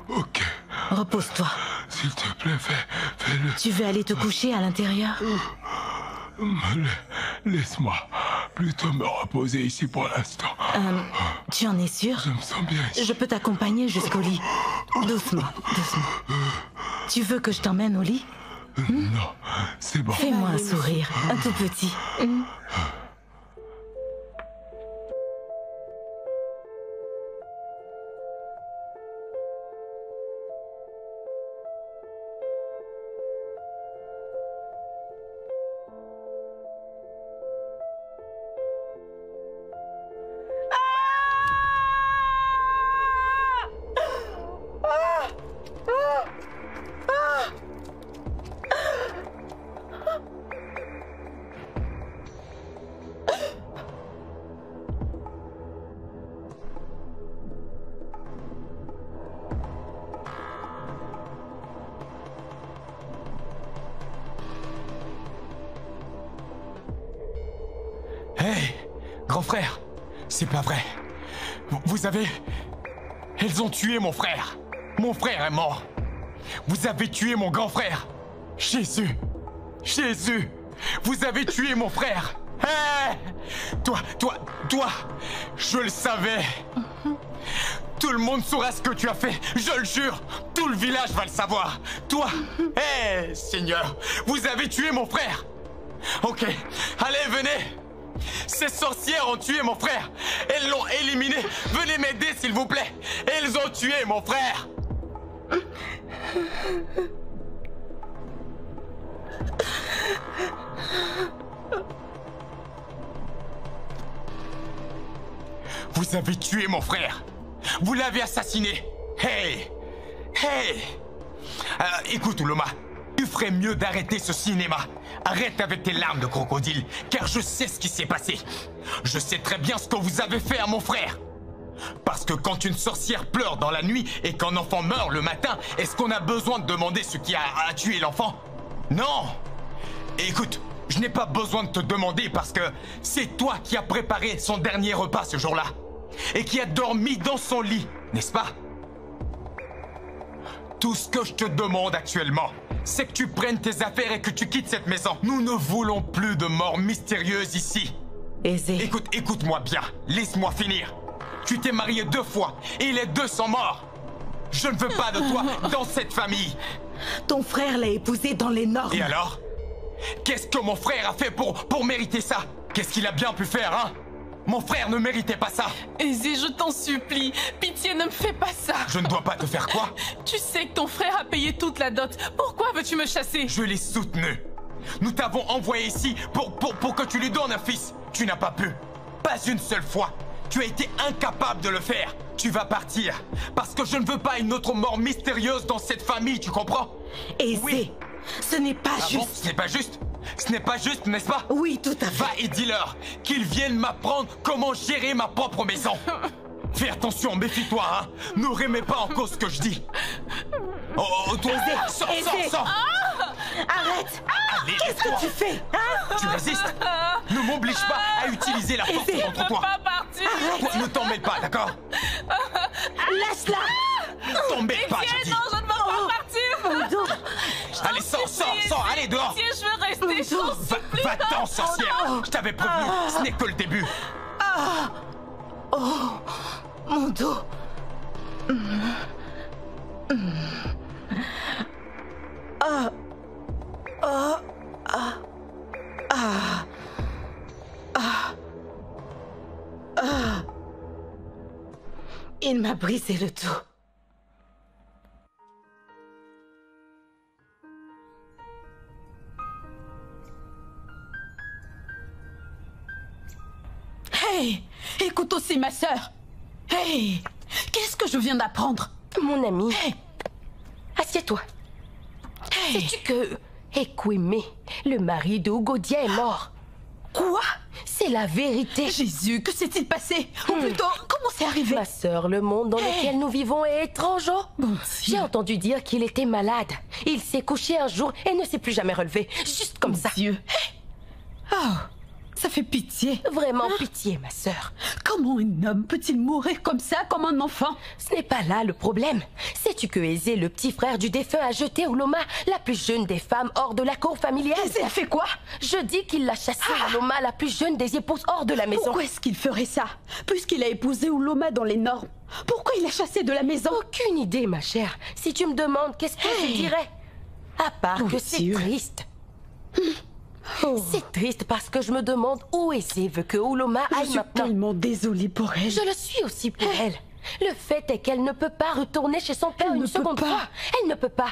G: Ok.
C: Repose-toi.
G: S'il te plaît, fais-le.
C: Tu veux aller te coucher à l'intérieur?
G: Laisse-moi plutôt me reposer ici pour l'instant.
C: Tu en es sûr?
G: Je me sens bien ici.
C: Je peux t'accompagner jusqu'au lit. Doucement, doucement. Tu veux que je t'emmène au lit?
G: Non, c'est bon.
C: Fais-moi un sourire, un tout petit.
E: Hey, grand frère, c'est pas vrai. Vous avez... Elles ont tué mon frère. Mon frère est mort. Vous avez tué mon grand frère. Jésus. Jésus. Vous avez tué mon frère. Hey, toi, je le savais. Tout le monde saura ce que tu as fait, je le jure. Tout le village va le savoir. Toi, hé, Seigneur, vous avez tué mon frère. Ok, allez, venez. Ces sorcières ont tué mon frère. Elles l'ont éliminé. Venez m'aider, s'il vous plaît. Elles ont tué mon frère. Vous avez tué mon frère. Vous l'avez assassiné. Hey, hey. Écoute, Ouloma, tu ferais mieux d'arrêter ce cinéma. Arrête avec tes larmes de crocodile, car je sais ce qui s'est passé. Je sais très bien ce que vous avez fait à mon frère. Parce que quand une sorcière pleure dans la nuit et qu'un enfant meurt le matin, est-ce qu'on a besoin de demander ce qui a tué l'enfant? Non. Écoute, je n'ai pas besoin de te demander parce que c'est toi qui as préparé son dernier repas ce jour-là. Et qui a dormi dans son lit, n'est-ce pas? Tout ce que je te demande actuellement, c'est que tu prennes tes affaires et que tu quittes cette maison. Nous ne voulons plus de mort mystérieuse ici.
C: Aizé.
E: Écoute-moi bien, laisse-moi finir. Tu t'es marié 2 fois et les 2 sont morts. Je ne veux pas de toi dans cette famille.
C: Ton frère l'a épousée dans les normes.
E: Et alors? Qu'est-ce que mon frère a fait pour mériter ça? Qu'est-ce qu'il a bien pu faire, hein? Mon frère ne méritait pas ça.
F: Aizé, je t'en supplie. Pitié, ne me fais pas ça.
E: Je ne dois pas te faire quoi?
F: Tu sais que ton frère a payé toute la dot. Pourquoi veux-tu me chasser?
E: Je l'ai soutenu. Nous t'avons envoyé ici pour que tu lui donnes un fils. Tu n'as pas pu. Pas une seule fois. Tu as été incapable de le faire. Tu vas partir. Parce que je ne veux pas une autre mort mystérieuse dans cette famille, tu comprends?
C: Aizé,
E: Oui.
C: ce n'est pas
E: Ah
C: juste.
E: bon? Ce n'est pas juste? Ce n'est pas juste, n'est-ce pas?
C: Oui, tout à fait.
E: Va et dis-leur qu'ils viennent m'apprendre comment gérer ma propre maison. Fais attention, méfie-toi, hein. Ne remets pas en cause ce que je dis. Oh, toi, sors.
C: Arrête.
E: Allez,
C: Qu'est-ce que tu fais, hein?
E: Tu résistes? Ne m'oblige pas à utiliser la force
C: Aizé,
E: contre toi.
F: Pas partir.
E: Toi, ne t'en mêle pas, d'accord?
C: Lâche-la.
E: Ne t'en mêle pas, je dis.
F: Non, je ne veux pas partir.
C: Mon dos.
E: Allez, sors, allez, dehors.
F: Pitié, je veux rester. Je t'en supplie.
E: Va-t'en, sorcière. Je t'avais prévenu, ce n'est que le début.
C: Mon dos. Il m'a brisé le tout.
F: Hey, écoute aussi ma sœur. Hey, qu'est-ce que je viens d'apprendre?
A: Mon ami,
F: Hey,
A: assieds-toi.
F: hey.
A: Sais-tu que Ekwime, le mari de Ugodia, est mort?
F: Quoi?
A: C'est C'est la vérité.
F: Jésus, que s'est-il passé? Ou plutôt, comment c'est arrivé?
A: Ma sœur, le monde dans lequel nous vivons est étrange. Oh.
F: Bon
A: J'ai entendu dire qu'il était malade. Il s'est couché un jour et ne s'est plus jamais relevé. Juste comme ça.
F: Dieu. Oh, ça fait pitié.
A: Vraiment pitié, ma sœur.
F: Comment un homme peut-il mourir comme ça, comme un enfant?
A: Ce n'est pas là le problème. Sais-tu que Aizé, le petit frère du défunt, a jeté Ouloma, la plus jeune des femmes, hors de la cour familiale?
F: Aizé a fait quoi?
A: Je dis qu'il l'a chassé Ouloma, la plus jeune des épouses, hors de la maison.
F: Pourquoi est-ce qu'il ferait ça? Puisqu'il a épousé Ouloma dans les normes. Pourquoi il l'a chassé de la maison?
A: Aucune idée, ma chère. Si tu me demandes, qu'est-ce que je dirais? À part
F: Oh,
A: que c'est
F: Dieu.
A: triste.
F: Oh,
A: C'est triste parce que je me demande où Aizé veut que Ouloma
F: je
A: aille
F: suis
A: maintenant.
F: tellement désolée pour elle.
A: Je le suis aussi pour elle. Le fait est qu'elle ne peut pas retourner chez son père
F: Elle
A: une
F: ne peut
A: seconde
F: pas.
A: fois. Elle ne peut pas.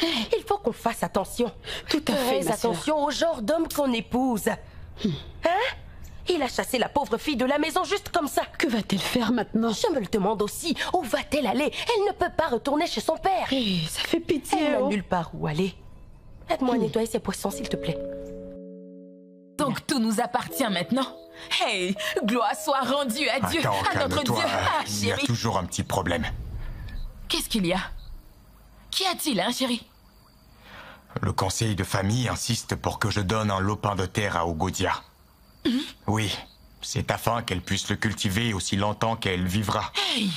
A: Il faut qu'on fasse attention.
F: Tout à fait,
A: Très
F: ma sœur.
A: attention au genre d'homme qu'on épouse. Hein? Il a chassé la pauvre fille de la maison juste comme ça.
F: Que va-t-elle faire maintenant?
A: Je me le demande aussi. Où va-t-elle aller? Elle ne peut pas retourner chez son père.
F: Eh, ça fait pitié.
A: Elle n'a
F: Oh.
A: nulle part où aller. Aide-moi à nettoyer ces poissons, s'il te plaît.
B: Donc tout nous appartient maintenant. Hey, gloire soit rendue à Dieu,
E: Attends,
B: à notre Dieu.
E: calme-toi.
B: Ah,
E: Il y a
B: chérie.
E: toujours un petit problème.
B: Qu'est-ce qu'il y a? Qu'y a-t-il, hein, chérie?
E: Le conseil de famille insiste pour que je donne un lopin de terre à Ogodia. Oui, c'est afin qu'elle puisse le cultiver aussi longtemps qu'elle vivra.
B: Hey!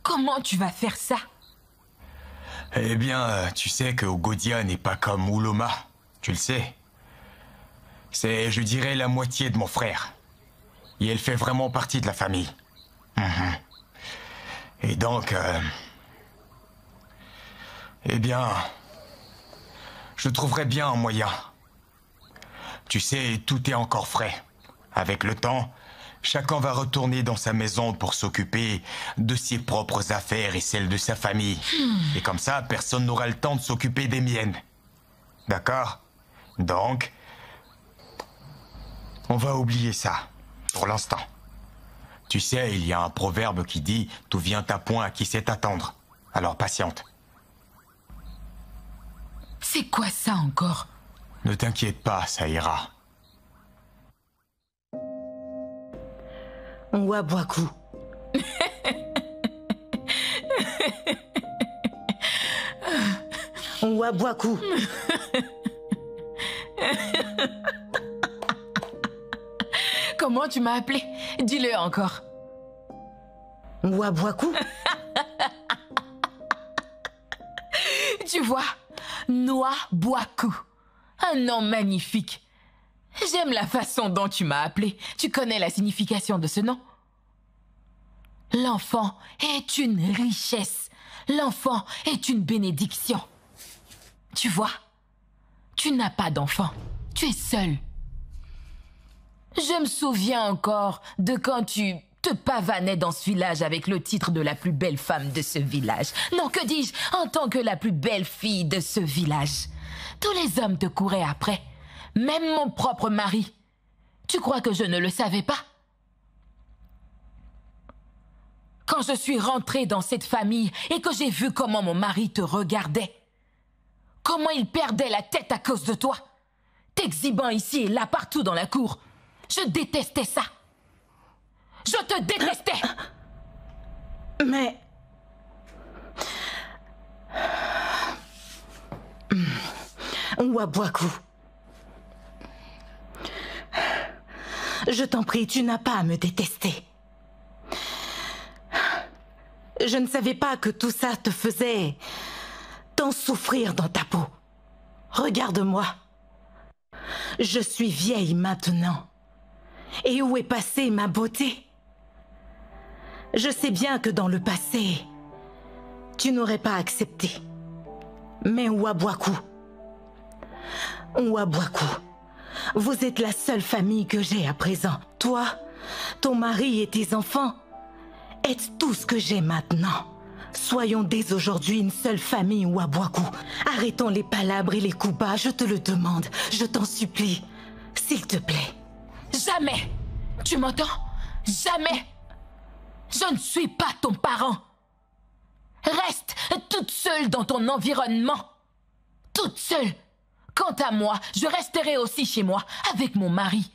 B: Comment tu vas faire ça?
E: Eh bien, tu sais que Ogodia n'est pas comme Ouloma. Tu le sais. C'est, je dirais, la moitié de mon frère. Et elle fait vraiment partie de la famille. Mhm. Et donc... eh bien... je trouverais bien un moyen. Tu sais, tout est encore frais. Avec le temps, chacun va retourner dans sa maison pour s'occuper de ses propres affaires et celles de sa famille. Et comme ça, personne n'aura le temps de s'occuper des miennes. D'accord? Donc, on va oublier ça, pour l'instant. Tu sais, il y a un proverbe qui dit « Tout vient à point à qui sait attendre ». Alors patiente.
B: C'est quoi ça encore?
E: Ne t'inquiète pas, ça ira.
C: Nwabwaku. Nwabwaku.
B: Comment tu m'as appelé? Dis-le encore.
C: Nwabwaku.
B: Tu vois, Nwabwaku. Un nom magnifique. J'aime la façon dont tu m'as appelé. Tu connais la signification de ce nom? L'enfant est une richesse. L'enfant est une bénédiction. Tu vois, tu n'as pas d'enfant. Tu es seul. Je me souviens encore de quand tu te pavanais dans ce village avec le titre de la plus belle femme de ce village. Non, que dis-je, en tant que la plus belle fille de ce village. Tous les hommes te couraient après, même mon propre mari. Tu crois que je ne le savais pas? Quand je suis rentrée dans cette famille et que j'ai vu comment mon mari te regardait, comment il perdait la tête à cause de toi, t'exhibant ici et là partout dans la cour, je détestais ça. Je te détestais.
C: Mais... Nwabwaku. Je t'en prie, tu n'as pas à me détester. Je ne savais pas que tout ça te faisait tant souffrir dans ta peau. Regarde-moi. Je suis vieille maintenant. Et où est passée ma beauté? Je sais bien que dans le passé, tu n'aurais pas accepté. Mais Nwabwaku, vous êtes la seule famille que j'ai à présent. Toi, ton mari et tes enfants êtes tout ce que j'ai maintenant. Soyons dès aujourd'hui une seule famille, Nwabwaku. Arrêtons les palabres et les coups bas, je te le demande. Je t'en supplie, s'il te plaît.
B: Jamais. Tu m'entends? Jamais. Je ne suis pas ton parent. Reste toute seule dans ton environnement. Toute seule. Quant à moi, je resterai aussi chez moi, avec mon mari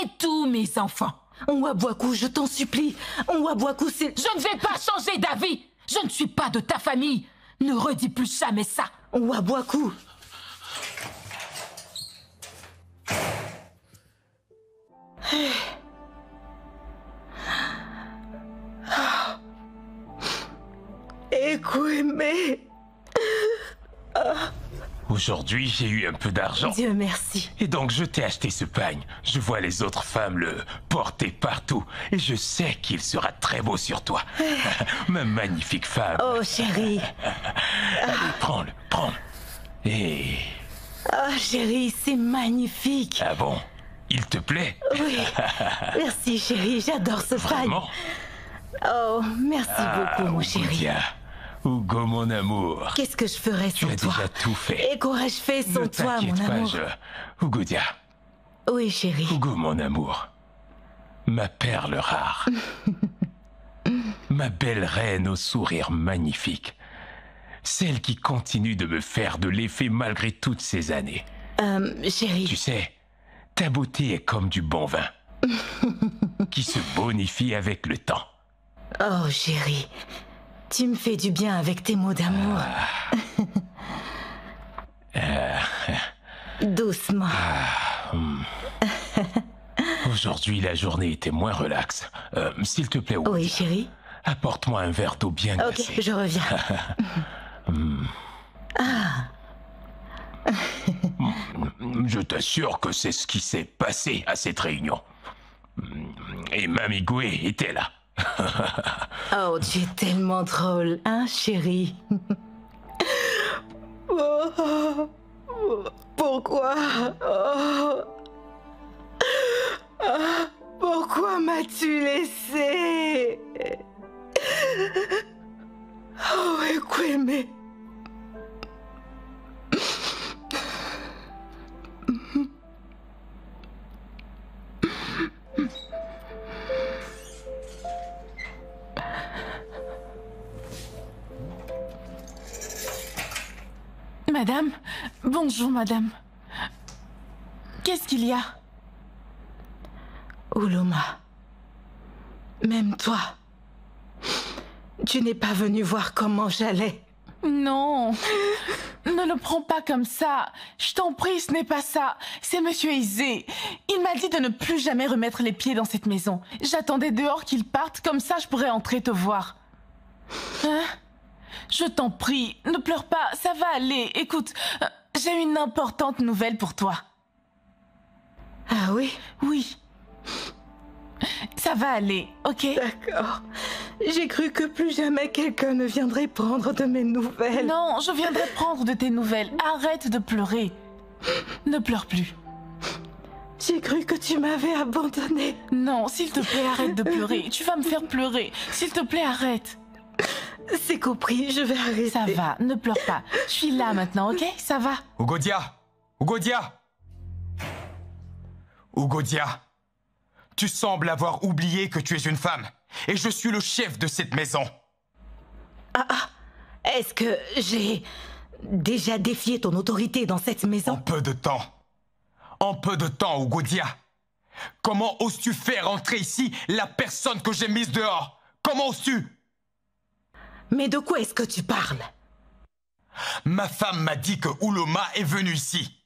B: et tous mes enfants.
C: Nwabwaku, je t'en supplie. Nwabwaku, c'est...
B: Je ne vais pas changer d'avis. Je ne suis pas de ta famille. Ne redis plus jamais ça.
C: Nwabwaku. Ekweme.
D: Aujourd'hui, j'ai eu un peu d'argent.
C: Dieu merci.
D: Et donc, je t'ai acheté ce pagne. Je vois les autres femmes le porter partout. Et je sais qu'il sera très beau sur toi. Ma magnifique femme.
C: Oh, chérie.
D: Allez, prends-le, prends-le. Et...
C: Oh, chérie, c'est magnifique.
D: Ah bon? Il te plaît?
C: Oui. Merci, chérie. J'adore ce pagne.
D: Vraiment?
C: Oh, merci beaucoup, mon chéri.
D: Ugodia. Hugo, mon amour.
C: Qu'est-ce que je ferais
D: Tu
C: sans
D: as
C: toi?
D: déjà tout fait.
C: Et qu'aurais-je fait sans
D: Ne
C: toi, mon
D: t'inquiète pas,
C: amour?
D: Ugodia.
C: Oui, chérie.
D: Hugo, mon amour. Ma perle rare. Ma belle reine au sourire magnifique. Celle qui continue de me faire de l'effet malgré toutes ces années.
C: Chérie.
D: Tu sais, ta beauté est comme du bon vin. Qui se bonifie avec le temps.
C: Oh, chérie. Tu me fais du bien avec tes mots d'amour. Doucement.
D: Aujourd'hui, la journée était moins relaxe. S'il te plaît,
C: Oui, chérie.
D: apporte-moi un verre d'eau bien glacée.
C: Ok, je reviens.
D: Je t'assure que c'est ce qui s'est passé à cette réunion. Et Mamie Goué était là.
C: Oh, tu es tellement drôle, hein, chérie? Pourquoi? Pourquoi m'as-tu laissé? Oh, Ekweme.
F: Madame? Bonjour, madame. Qu'est-ce qu'il y a?
C: Uloma, même toi, tu n'es pas venu voir comment j'allais.
F: Non, ne le prends pas comme ça. Je t'en prie, ce n'est pas ça. C'est Monsieur Aizé. Il m'a dit de ne plus jamais remettre les pieds dans cette maison. J'attendais dehors qu'il parte, comme ça je pourrais entrer te voir. Hein? Je t'en prie, ne pleure pas, ça va aller. Écoute, j'ai une importante nouvelle pour toi.
C: Ah oui?
F: Oui. Ça va aller, ok?
C: D'accord. J'ai cru que plus jamais quelqu'un ne viendrait prendre de mes nouvelles.
F: Non, je viendrai prendre de tes nouvelles. Arrête de pleurer. Ne pleure plus.
C: J'ai cru que tu m'avais abandonnée.
F: Non, s'il te plaît, arrête de pleurer. Tu vas me faire pleurer. S'il te plaît, arrête.
C: C'est compris, je vais arrêter.
F: Ça va, ne pleure pas. Je suis là maintenant, ok? Ça va?
E: Ugodia! Ugodia! Ugodia! Tu sembles avoir oublié que tu es une femme. Et je suis le chef de cette maison.
C: Est-ce que j'ai déjà défié ton autorité dans cette
E: En
C: maison?
E: peu de temps. En peu de temps, Ugodia. Comment oses-tu faire entrer ici la personne que j'ai mise dehors? Comment oses-tu?
C: Mais de quoi est-ce que tu parles?
E: Ma femme m'a dit que Uloma est venue ici.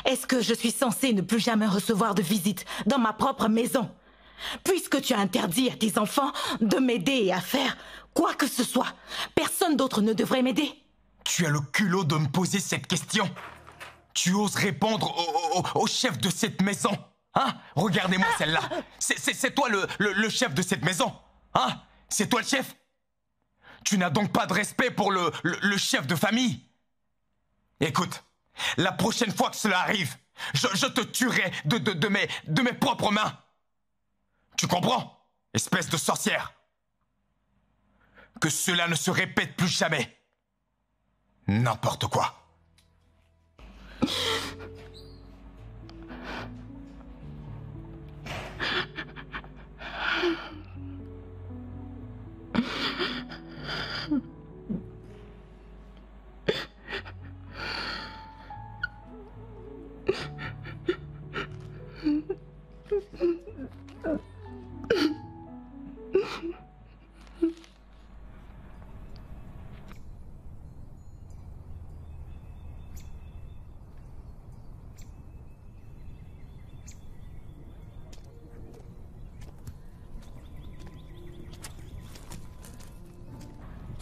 C: Est-ce que je suis censée ne plus jamais recevoir de visite dans ma propre maison? Puisque tu as interdit à tes enfants de m'aider et à faire quoi que ce soit, personne d'autre ne devrait m'aider?
E: Tu as le culot de me poser cette question? Tu oses répondre au chef de cette maison? Hein? Regardez-moi celle-là. C'est toi le chef de cette maison? Hein? C'est toi le chef? Tu n'as donc pas de respect pour le chef de famille? Écoute, la prochaine fois que cela arrive, je te tuerai de mes propres mains. Tu comprends? Espèce de sorcière. Que cela ne se répète plus jamais. N'importe quoi.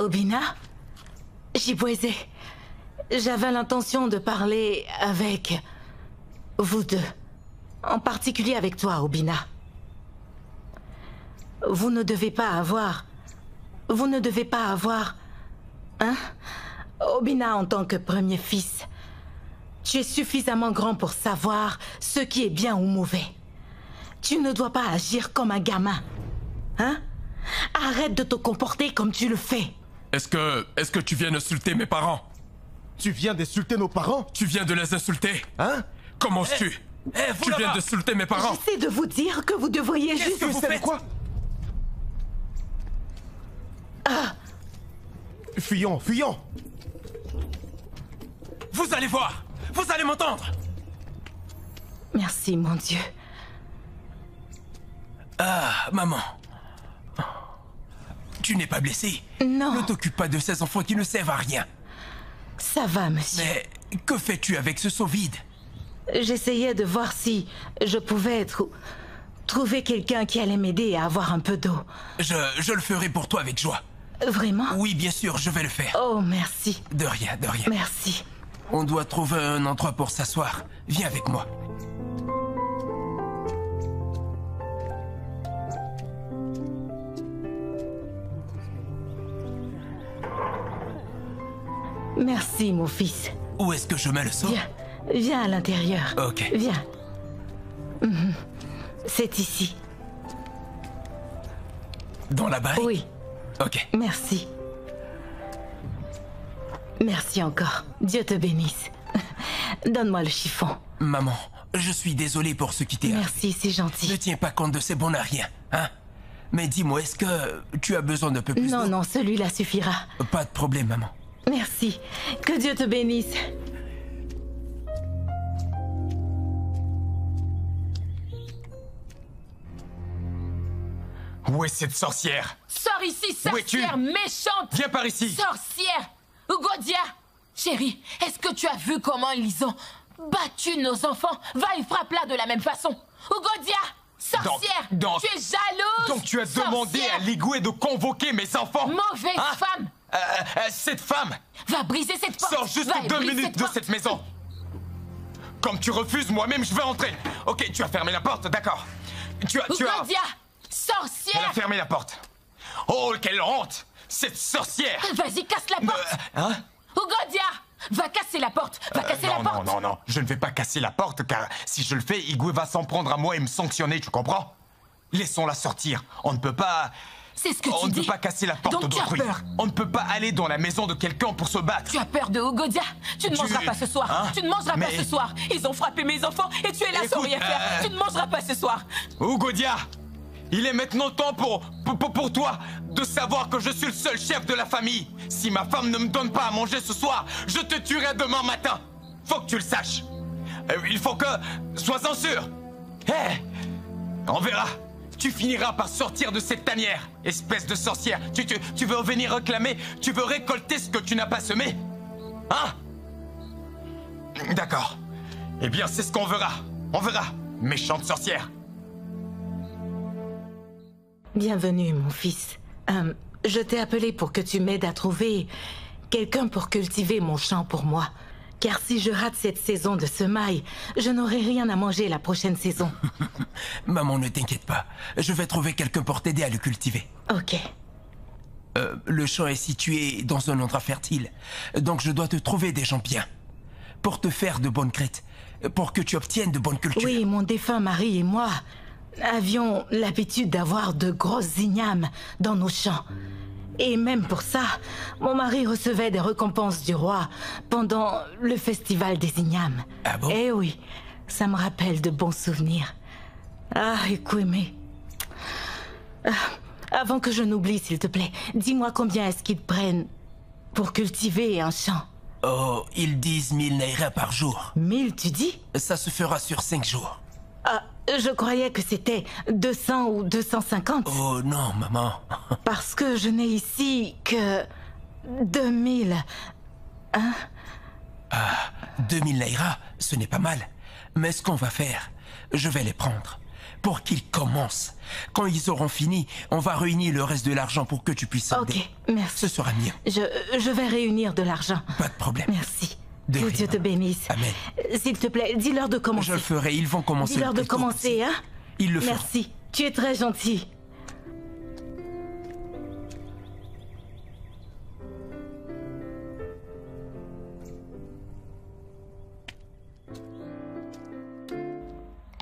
C: Obina, Chibweze, j'avais l'intention de parler avec vous deux. En particulier avec toi, Obina. Vous ne devez pas avoir... Hein? Obina, en tant que premier fils, tu es suffisamment grand pour savoir ce qui est bien ou mauvais. Tu ne dois pas agir comme un gamin. Hein? Arrête de te comporter comme tu le fais.
D: Est-ce que tu viens d'insulter mes parents?
H: Tu viens d'insulter nos parents?
D: Tu viens de les insulter?
H: Hein?
D: Comment tu viens d'insulter mes parents?
C: J'essaie de vous dire que vous devriez juste...
D: que vous faites?
H: Quoi? Fuyons, fuyons!
D: Vous allez voir! Vous allez m'entendre!
C: Merci, mon Dieu.
D: Ah, maman. Tu n'es pas blessée?
C: Non.
D: Ne t'occupe pas de ces enfants qui ne servent à rien.
C: Ça va, monsieur.
D: Mais que fais-tu avec ce seau vide?
C: J'essayais de voir si je pouvais trouver quelqu'un qui allait m'aider à avoir un peu d'eau.
D: Je le ferai pour toi avec joie.
C: Vraiment?
D: Oui, bien sûr, je vais le faire.
C: Oh, merci.
D: De rien, de rien.
C: Merci.
D: On doit trouver un endroit pour s'asseoir. Viens avec moi.
C: Merci, mon fils.
D: Où est-ce que je mets le seau?
C: Viens à l'intérieur.
D: Ok.
C: Viens. C'est ici.
D: Dans la barrique?
C: Oui.
D: Ok.
C: Merci. Merci encore. Dieu te bénisse. Donne-moi le chiffon.
D: Maman, je suis désolé pour ce qui t'est arrivé.
C: Merci, c'est
D: Ne
C: gentil.
D: tiens pas compte de ces bons à rien, hein? Mais dis-moi, est-ce que tu as besoin d'un peu plus
C: Non,
D: d'eau?
C: non, celui-là suffira.
D: Pas de problème, maman.
C: Merci. Que Dieu te bénisse.
E: Où est cette sorcière?
B: Sors ici,
E: Où es-tu?
B: sorcière méchante!
E: Viens par ici!
B: Sorcière! Ugodia! Chérie, est-ce que tu as vu comment ils ont battu nos enfants? Va et frappe-la de la même façon! Ugodia! Sorcière!
E: Donc-
B: Tu es jalouse!
E: Donc tu as demandé
B: Sorcière!
E: à Ligoué de convoquer mes enfants?
B: Mauvaise
E: Hein?
B: femme!
E: Cette femme!
B: Va briser cette porte!
E: Sors juste
B: Va et
E: 2
B: brise
E: minutes de
B: porte.
E: cette maison! Comme tu refuses, moi-même je vais entrer! Ok, tu as fermé la porte, d'accord. Tu as...
B: Ugodia!
E: Elle a
B: Sorcière!
E: fermé la porte! Oh, quelle honte! Cette sorcière!
B: Vas-y, casse la porte!
E: Hein?
B: Ugodia! Va casser la porte! Va casser la
E: Non,
B: porte!
E: non, non, non, je ne vais pas casser la porte car si je le fais, Igwe va s'en prendre à moi et me sanctionner, tu comprends? Laissons-la sortir. On ne peut pas...
B: C'est ce que
E: On
B: tu
E: ne
B: dis!
E: peut pas casser la porte
B: Donc tu as
E: d'autrui.
B: peur!
E: On ne peut pas aller dans la maison de quelqu'un pour se battre.
B: Tu as peur de Ugodia? Tu ne mangeras pas ce soir!
E: Hein?
B: Tu ne mangeras
E: Mais-
B: pas ce soir! Ils ont frappé mes enfants et tu es là sans
E: Écoute,
B: rien faire! Tu ne mangeras pas ce soir!
E: Ugodia, il est maintenant temps pour toi de savoir que je suis le seul chef de la famille. Si ma femme ne me donne pas à manger ce soir, je te tuerai demain matin. Faut que tu le saches. Il faut que... Sois-en sûr. Hé, on verra. Tu finiras par sortir de cette tanière, espèce de sorcière. Tu veux venir réclamer? Tu veux récolter ce que tu n'as pas semé? Hein? D'accord. Eh bien, c'est ce qu'on verra. On verra, méchante sorcière.
C: Bienvenue, mon fils. Je t'ai appelé pour que tu m'aides à trouver quelqu'un pour cultiver mon champ pour moi. Car si je rate cette saison de semailles, je n'aurai rien à manger la prochaine saison.
D: Maman, ne t'inquiète pas. Je vais trouver quelqu'un pour t'aider à le cultiver.
C: Ok.
D: Le champ est situé dans un endroit fertile. Donc je dois te trouver des gens bien. Pour te faire de bonnes crêtes. Pour que tu obtiennes de bonnes cultures.
C: Oui, mon défunt mari et moi avions l'habitude d'avoir de grosses ignames dans nos champs. Et même pour ça, mon mari recevait des récompenses du roi pendant le festival des ignames.
D: Ah bon?
C: Eh oui, ça me rappelle de bons souvenirs. Ah, Ekweme. Avant que je n'oublie, s'il te plaît, dis-moi combien est-ce qu'ils prennent pour cultiver un champ?
D: Oh, ils disent 1000 naira par jour.
C: 1000, tu dis?
D: Ça se fera sur 5 jours.
C: Ah, je croyais que c'était 200 ou 250.
D: Oh non, maman.
C: Parce que je n'ai ici que 2000.
D: 2000 naira, ce n'est pas mal. Mais ce qu'on va faire, je vais les prendre.
I: pour qu'ils commencent. Quand ils auront fini, on va réunir le reste de l'argent pour que tu puisses aider.
C: Ok, merci.
I: Ce sera mieux.
C: Je vais réunir de l'argent.
I: Pas de problème.
C: Merci.
I: De
C: Que
I: rien.
C: Dieu te bénisse.
I: Amen.
C: S'il te plaît, dis-leur de commencer.
I: Je le ferai, ils vont commencer.
C: Dis-leur
I: le
C: de
I: plus tôt
C: commencer,
I: possible.
C: hein?
I: Ils le feront.
C: Merci. Tu es très gentil.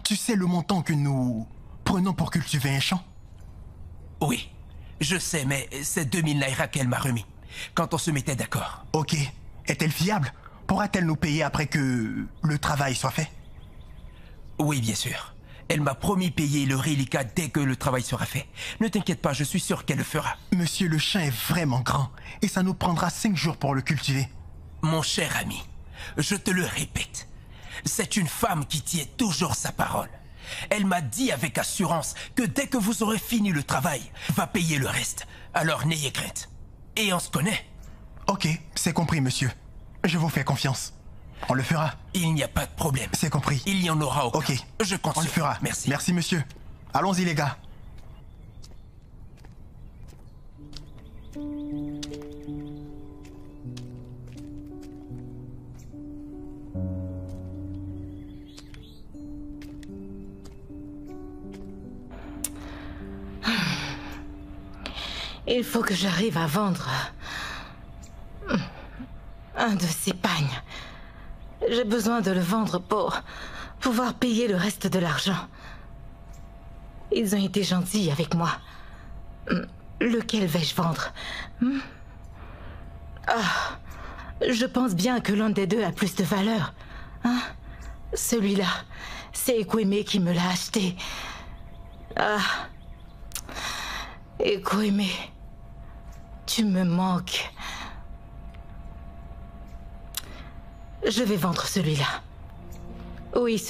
J: Tu sais le montant que nous prenons pour cultiver un champ?
I: Oui, je sais, mais c'est 2000 naira qu'elle m'a remis. Quand on se mettait d'accord.
J: Ok. Est-elle fiable? Pourra-t-elle nous payer après que le travail soit fait?
I: Oui, bien sûr. Elle m'a promis payer le reliquat dès que le travail sera fait. Ne t'inquiète pas, je suis sûr qu'elle le fera.
J: Monsieur, le champ est vraiment grand et ça nous prendra 5 jours pour le cultiver.
I: Mon cher ami, je te le répète, c'est une femme qui tient toujours sa parole. Elle m'a dit avec assurance que dès que vous aurez fini le travail, va payer le reste. Alors n'ayez crainte. Et on se connaît.
J: Ok, c'est compris, monsieur. Je vous fais confiance. On le fera.
I: Il n'y a pas de problème.
J: C'est compris.
I: Il y en aura aucun.
J: Ok.
I: Je compte
J: On le
I: sur
J: fera.
I: toi. Merci.
J: Merci, monsieur. Allons-y, les gars.
C: Il faut que j'arrive à vendre un de ces pagnes. J'ai besoin de le vendre pour pouvoir payer le reste de l'argent. Ils ont été gentils avec moi. Lequel vais-je vendre? Je pense bien que l'un des deux a plus de valeur. Hein? Celui-là, c'est Ekweme qui me l'a acheté. Ekweme, tu me manques. Je vais vendre celui-là. Oui.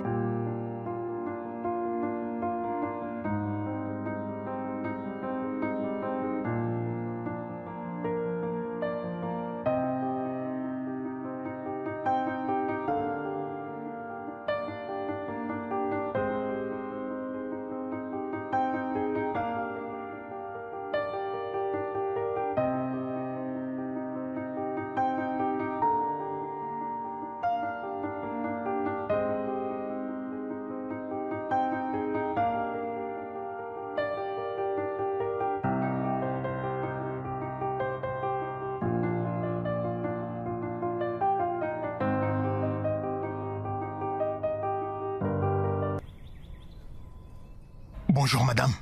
J: Bonjour, madame.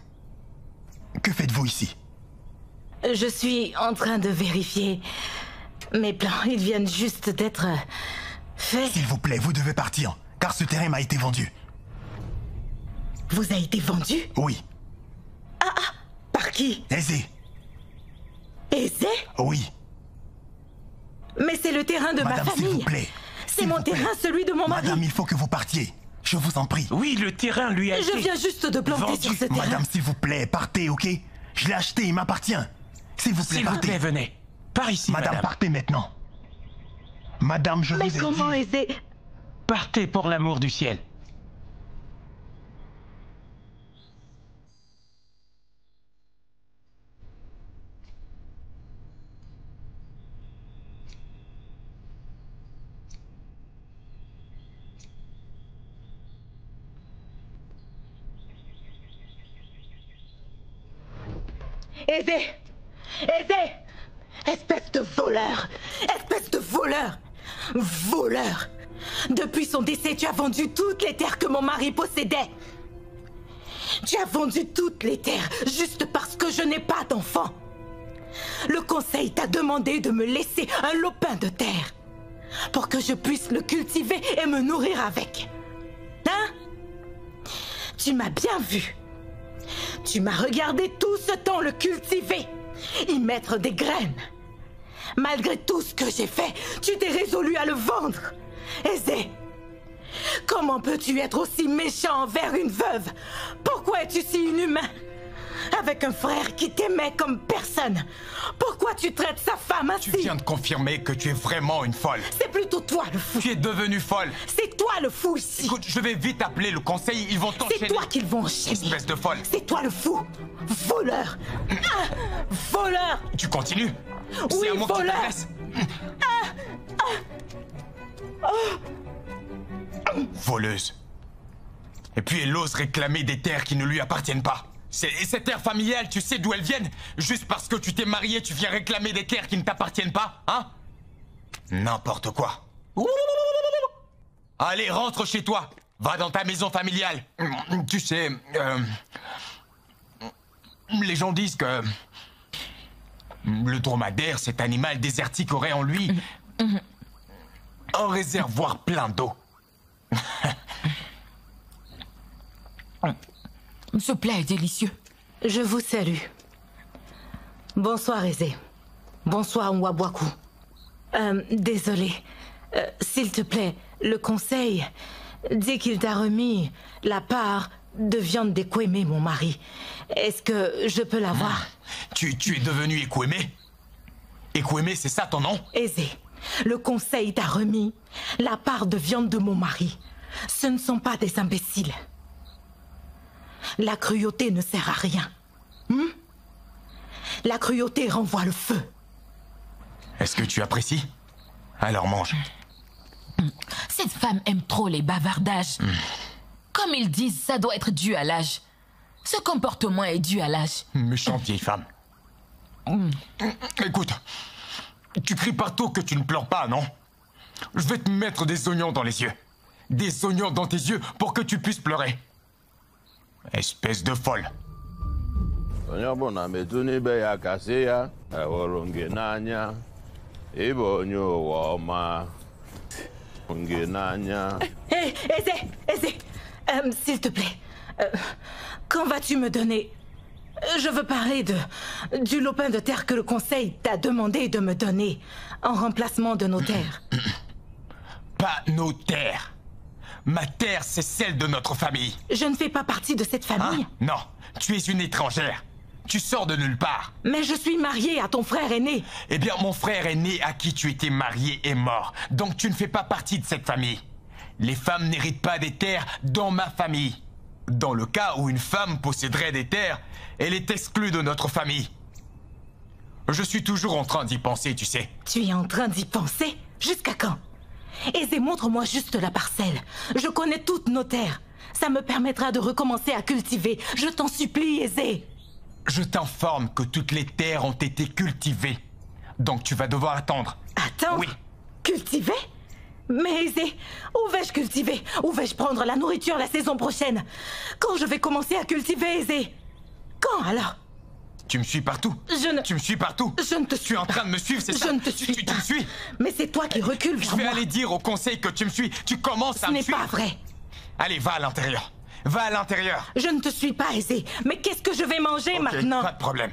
J: Que faites-vous ici?
C: Je suis en train de vérifier mes plans. Ils viennent juste d'être faits.
J: S'il vous plaît, vous devez partir, car ce terrain m'a été vendu.
C: Vous a été vendu?
J: Oui.
C: Par qui?
J: Aisé.
C: Aisé?
J: Oui.
C: Mais c'est le terrain de
J: Madame,
C: ma
J: s'il vous
C: famille.
J: plaît.
C: C'est
J: S'il
C: mon
J: vous plaît.
C: terrain, celui de mon mari.
J: Madame, il faut que vous partiez. Je vous en prie.
D: Oui, le terrain lui a été...
C: Je viens juste de planter
D: vendu.
C: sur ce terrain.
J: Madame, s'il vous plaît, partez, ok? Je l'ai acheté, il m'appartient. S'il vous plaît,
D: S'il vous
J: partez.
D: plaît, venez. Par ici, madame.
J: Partez maintenant. Madame, je
C: Mais
J: vous ai
C: comment
J: dit...
C: Aisé?
D: Partez pour l'amour du ciel.
C: Aisé! Aisé! Espèce de voleur! Espèce de voleur! Voleur! Depuis son décès, tu as vendu toutes les terres que mon mari possédait. Tu as vendu toutes les terres juste parce que je n'ai pas d'enfant. Le conseil t'a demandé de me laisser un lopin de terre pour que je puisse le cultiver et me nourrir avec. Hein? Tu m'as bien vu. Tu m'as regardé tout ce temps le cultiver, y mettre des graines. Malgré tout ce que j'ai fait, tu t'es résolu à le vendre. Aisé, comment peux-tu être aussi méchant envers une veuve? Pourquoi es-tu si inhumain? avec un frère qui t'aimait comme personne. Pourquoi tu traites sa femme ainsi?
E: Tu viens de confirmer que tu es vraiment une folle.
C: C'est plutôt toi le fou.
E: Tu es devenue folle.
C: C'est toi le fou ici.
E: Écoute, je vais vite appeler le conseil, ils vont t'enchaîner.
C: C'est toi qu'ils vont enchaîner.
E: Espèce de folle.
C: C'est toi le fou. Voleur. Voleur.
E: Tu continues?
C: Oui,
E: c'est à moi
C: voleur.
E: qui t'intéresse. Voleuse. Et puis elle ose réclamer des terres qui ne lui appartiennent pas. Ces terres familiales, tu sais d'où elles viennent? Juste parce que tu t'es marié, tu viens réclamer des terres qui ne t'appartiennent pas, hein? N'importe quoi. Allez, rentre chez toi. Va dans ta maison familiale. Tu sais, les gens disent que le dromadaire, cet animal désertique, aurait en lui un réservoir plein d'eau.
B: Ce plat est délicieux.
C: Je vous salue. Bonsoir, Aizé. Bonsoir, Nwabwaku. Désolé. S'il te plaît, le conseil dit qu'il t'a remis la part de viande d'Ekweme, mon mari. Est-ce que je peux l'avoir?
E: Tu es devenu Ekweme? Ekweme, c'est ça ton nom?
C: Aizé, le conseil t'a remis la part de viande de mon mari. Ce ne sont pas des imbéciles. La cruauté ne sert à rien. La cruauté renvoie le feu.
E: Est-ce que tu apprécies? Alors mange.
B: Cette femme aime trop les bavardages. Comme ils disent, ça doit être dû à l'âge. Ce comportement est dû à l'âge.
E: Méchante vieille femme. Écoute, tu cries partout que tu ne pleures pas, non? Je vais te mettre des oignons dans les yeux. Des oignons dans tes yeux pour que tu puisses pleurer. Espèce de folle.
C: Hé, Aizé, s'il te plaît, quand vas-tu me donner... Je veux parler du lopin de terre que le conseil t'a demandé de me donner en remplacement de nos terres.
E: Pas nos terres. Ma terre, c'est celle de notre famille.
C: Je ne fais pas partie de cette famille.
E: Hein? Non, tu es une étrangère. Tu sors de nulle part.
C: Mais je suis mariée à ton frère aîné.
E: Eh bien, mon frère aîné à qui tu étais marié est mort. Donc tu ne fais pas partie de cette famille. Les femmes n'héritent pas des terres dans ma famille. Dans le cas où une femme posséderait des terres, elle est exclue de notre famille. Je suis toujours en train d'y penser, tu sais.
C: Tu es en train d'y penser? Jusqu'à quand? Aizé, montre-moi juste la parcelle. Je connais toutes nos terres. Ça me permettra de recommencer à cultiver. Je t'en supplie, Aizé.
E: Je t'informe que toutes les terres ont été cultivées. Donc tu vas devoir attendre.
C: Attendre?
E: Oui.
C: Cultiver? Mais Aizé, où vais-je cultiver? Où vais-je prendre la nourriture la saison prochaine? Quand je vais commencer à cultiver, Aizé? Quand alors?
E: Tu me suis partout. Tu me suis partout.
C: Je ne te suis
E: Tu es en train de me suivre, c'est ça?
C: Je ne te suis pas.
E: Tu me suis?
C: Mais c'est toi qui recules vers moi.
E: Je vais aller dire au conseil que tu me suis. Tu commences à me suivre.
C: Ce n'est pas vrai.
E: Allez, va à l'intérieur. Va à l'intérieur.
C: Je ne te suis pas, Aizé. Mais qu'est-ce que je vais manger maintenant?
E: Pas de problème.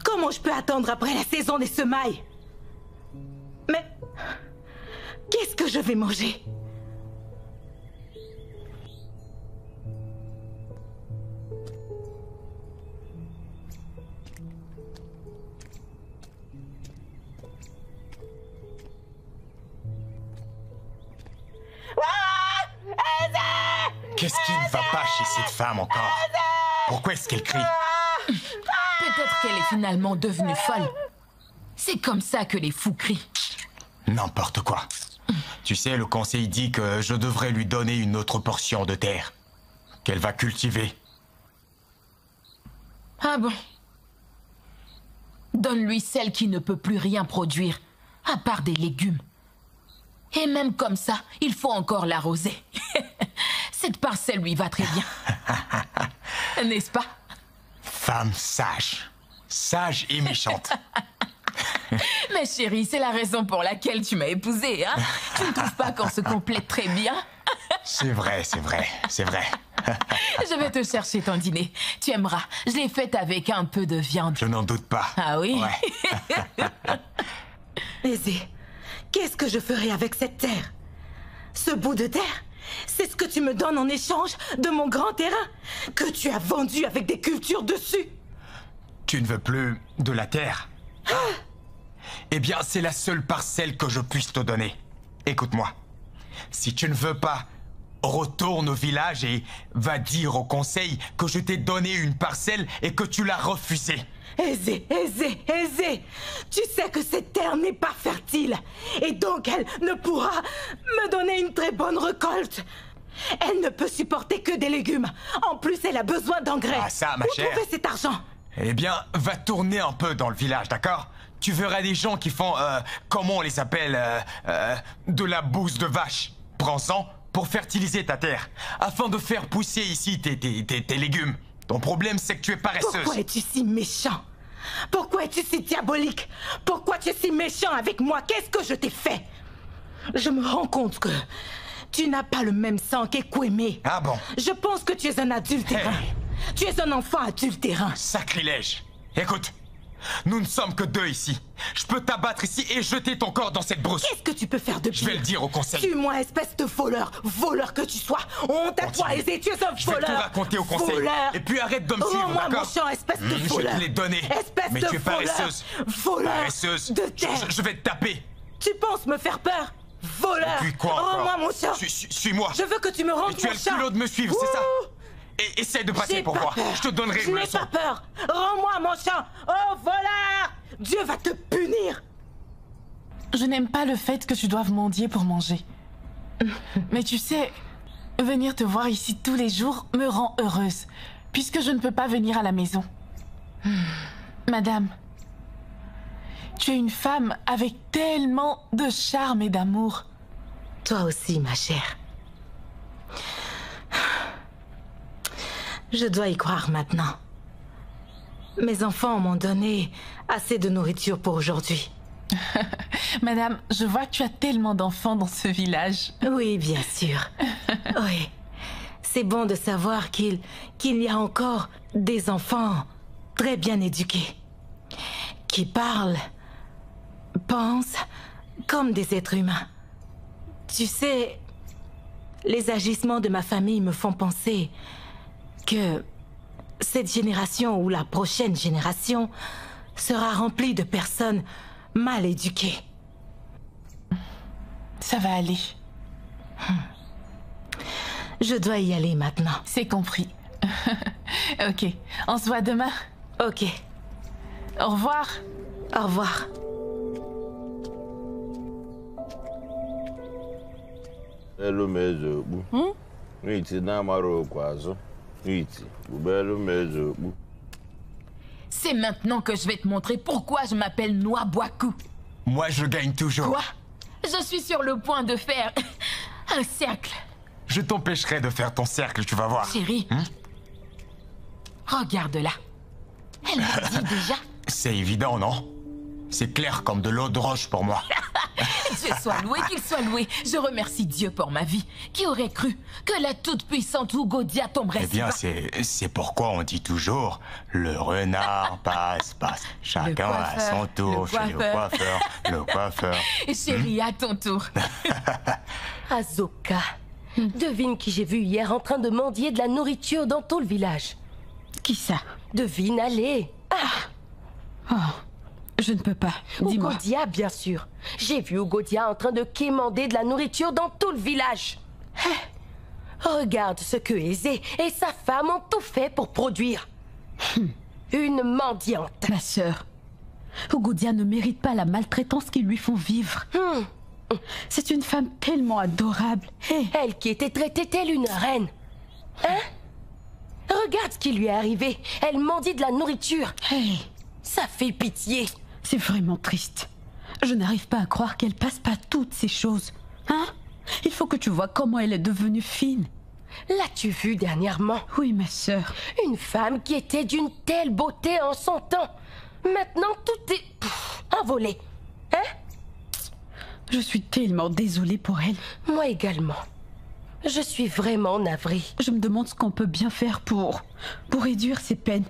C: Comment je peux attendre après la saison des semailles? Mais... qu'est-ce que je vais manger?
E: Qu'est-ce qui ne va pas chez cette femme encore? Pourquoi est-ce qu'elle crie?
B: Peut-être qu'elle est finalement devenue folle. C'est comme ça que les fous crient.
E: N'importe quoi. Tu sais, le conseil dit que je devrais lui donner une autre portion de terre. Qu'elle va cultiver.
B: Ah bon? Donne-lui celle qui ne peut plus rien produire, à part des légumes. Et même comme ça, il faut encore l'arroser. Cette parcelle lui va très bien. N'est-ce pas?
E: Femme sage. Sage et méchante.
B: Mais chérie, c'est la raison pour laquelle tu m'as épousée, hein? Tu ne trouves pas qu'on se complète très bien?
E: C'est vrai, c'est vrai, c'est vrai.
B: Je vais te chercher ton dîner. Tu aimeras. Je l'ai faite avec un peu de viande.
E: Je n'en doute pas.
B: Ah oui?
E: Ouais.
C: Aizé, qu'est-ce que je ferai avec cette terre? Ce bout de terre? C'est ce que tu me donnes en échange de mon grand terrain que tu as vendu avec des cultures dessus?
E: Tu ne veux plus de la terre? Eh bien, c'est la seule parcelle que je puisse te donner. Écoute-moi. Si tu ne veux pas, retourne au village et va dire au conseil que je t'ai donné une parcelle et que tu l'as refusée.
C: Aisée, tu sais que cette terre n'est pas fertile et donc elle ne pourra me donner une très bonne récolte. Elle ne peut supporter que des légumes. En plus, elle a besoin d'engrais.
E: Ah ça, ma chère.
C: Où trouver cet argent?
E: Eh bien, va tourner un peu dans le village, d'accord? Tu verras des gens qui font, comment on les appelle, de la bouse de vache. Prends-en pour fertiliser ta terre, afin de faire pousser ici tes légumes. Ton problème, c'est que tu es paresseuse.
C: Pourquoi es-tu si méchant? Pourquoi es-tu si diabolique? Pourquoi tu es si méchant avec moi? Qu'est-ce que je t'ai fait? Je me rends compte que tu n'as pas le même sang qu'Ekweme.
E: Ah bon?
C: Je pense que tu es un adultérin.
E: Hey.
C: Tu es un enfant adultérin.
E: Sacrilège. Écoute, nous ne sommes que deux ici. Je peux t'abattre ici et jeter ton corps dans cette brousse.
C: Qu'est-ce que tu peux faire de pire?
E: Je vais le dire au conseil.
C: Tue-moi, espèce de voleur. Voleur que tu sois. Honte à toi, Aisée, tu es un voleur.
E: Je vais tout raconter au conseil.
C: Voleur.
E: Et puis arrête de me suivre,
C: Rends-moi
E: d'accord?
C: mon champ, espèce de voleur.
E: Je te l'ai donné.
C: Espèce
E: mais
C: de
E: tu es paresseuse.
C: Voleur.
E: Paresseuse.
C: De terre.
E: Je vais te taper.
C: Tu penses me faire peur? Voleur.
E: Et puis quoi encore?
C: Rends-moi mon champ.
E: Suis-moi.
C: Je veux que tu me rendes
E: Et tu as
C: mon
E: le
C: champ.
E: culot de me suivre, c'est ça? Et essaie de passer pour voir. Je te donnerai une leçon.
C: Je n'ai pas peur. Rends-moi mon champ. Oh, voleur! Dieu va te punir.
F: Je n'aime pas le fait que tu doives mendier pour manger. Mais tu sais, venir te voir ici tous les jours me rend heureuse, puisque je ne peux pas venir à la maison. Madame, tu es une femme avec tellement de charme et d'amour.
C: Toi aussi, ma chère. Je dois y croire maintenant. Mes enfants m'ont donné assez de nourriture pour aujourd'hui.
F: Madame, je vois que tu as tellement d'enfants dans ce village.
C: Oui, bien sûr. Oui. C'est bon de savoir qu'il y a encore des enfants très bien éduqués, qui parlent, pensent comme des êtres humains. Tu sais, les agissements de ma famille me font penser que cette génération ou la prochaine génération sera remplie de personnes mal éduquées.
F: Ça va aller.
C: Je dois y aller maintenant.
F: C'est compris. Ok, on se voit demain.
C: Ok.
F: Au revoir.
C: Au revoir.
K: Elu m eze okpu. N'iti na-amara okwu azụ. N'iti, bubelu m eze okpu.
B: C'est maintenant que je vais te montrer pourquoi je m'appelle Noaboaku.
E: Moi, je gagne toujours.
B: Quoi? Je suis sur le point de faire un cercle.
E: Je t'empêcherai de faire ton cercle, tu vas voir.
B: Chérie, regarde-la. Elle l'a dit déjà.
E: C'est évident, non? C'est clair comme de l'eau de roche pour moi.
B: Dieu soit loué, qu'il soit loué. Je remercie Dieu pour ma vie. Qui aurait cru que la toute-puissante Ugodia tomberait
E: Eh bien, c'est pourquoi on dit toujours le renard passe. Chacun à son tour chez le coiffeur. Le coiffeur.
B: Chérie, à ton tour.
A: Azoka, devine qui j'ai vu hier en train de mendier de la nourriture dans tout le village.
L: Qui ça?
A: Devine, allez.
L: Oh, je ne peux pas. Dis-moi.
A: Ugodia, bien sûr. J'ai vu Ugodia en train de quémander de la nourriture dans tout le village. Regarde ce que Aisée et sa femme ont tout fait pour produire. Une mendiante.
L: Ma sœur, Ugodia ne mérite pas la maltraitance qu'ils lui font vivre. C'est une femme tellement adorable.
A: Elle qui était traitée telle une reine. Hein? Regarde ce qui lui est arrivé. Elle mendie de la nourriture. Ça fait pitié.
L: C'est vraiment triste. Je n'arrive pas à croire qu'elle passe par toutes ces choses. Hein? Il faut que tu vois comment elle est devenue fine.
A: L'as-tu vue dernièrement?
L: Oui, ma sœur.
A: Une femme qui était d'une telle beauté en son temps. Maintenant, tout est envolé. Hein?
L: Je suis tellement désolée pour elle.
A: Moi également. Je suis vraiment navrée.
L: Je me demande ce qu'on peut bien faire pour réduire ses peines.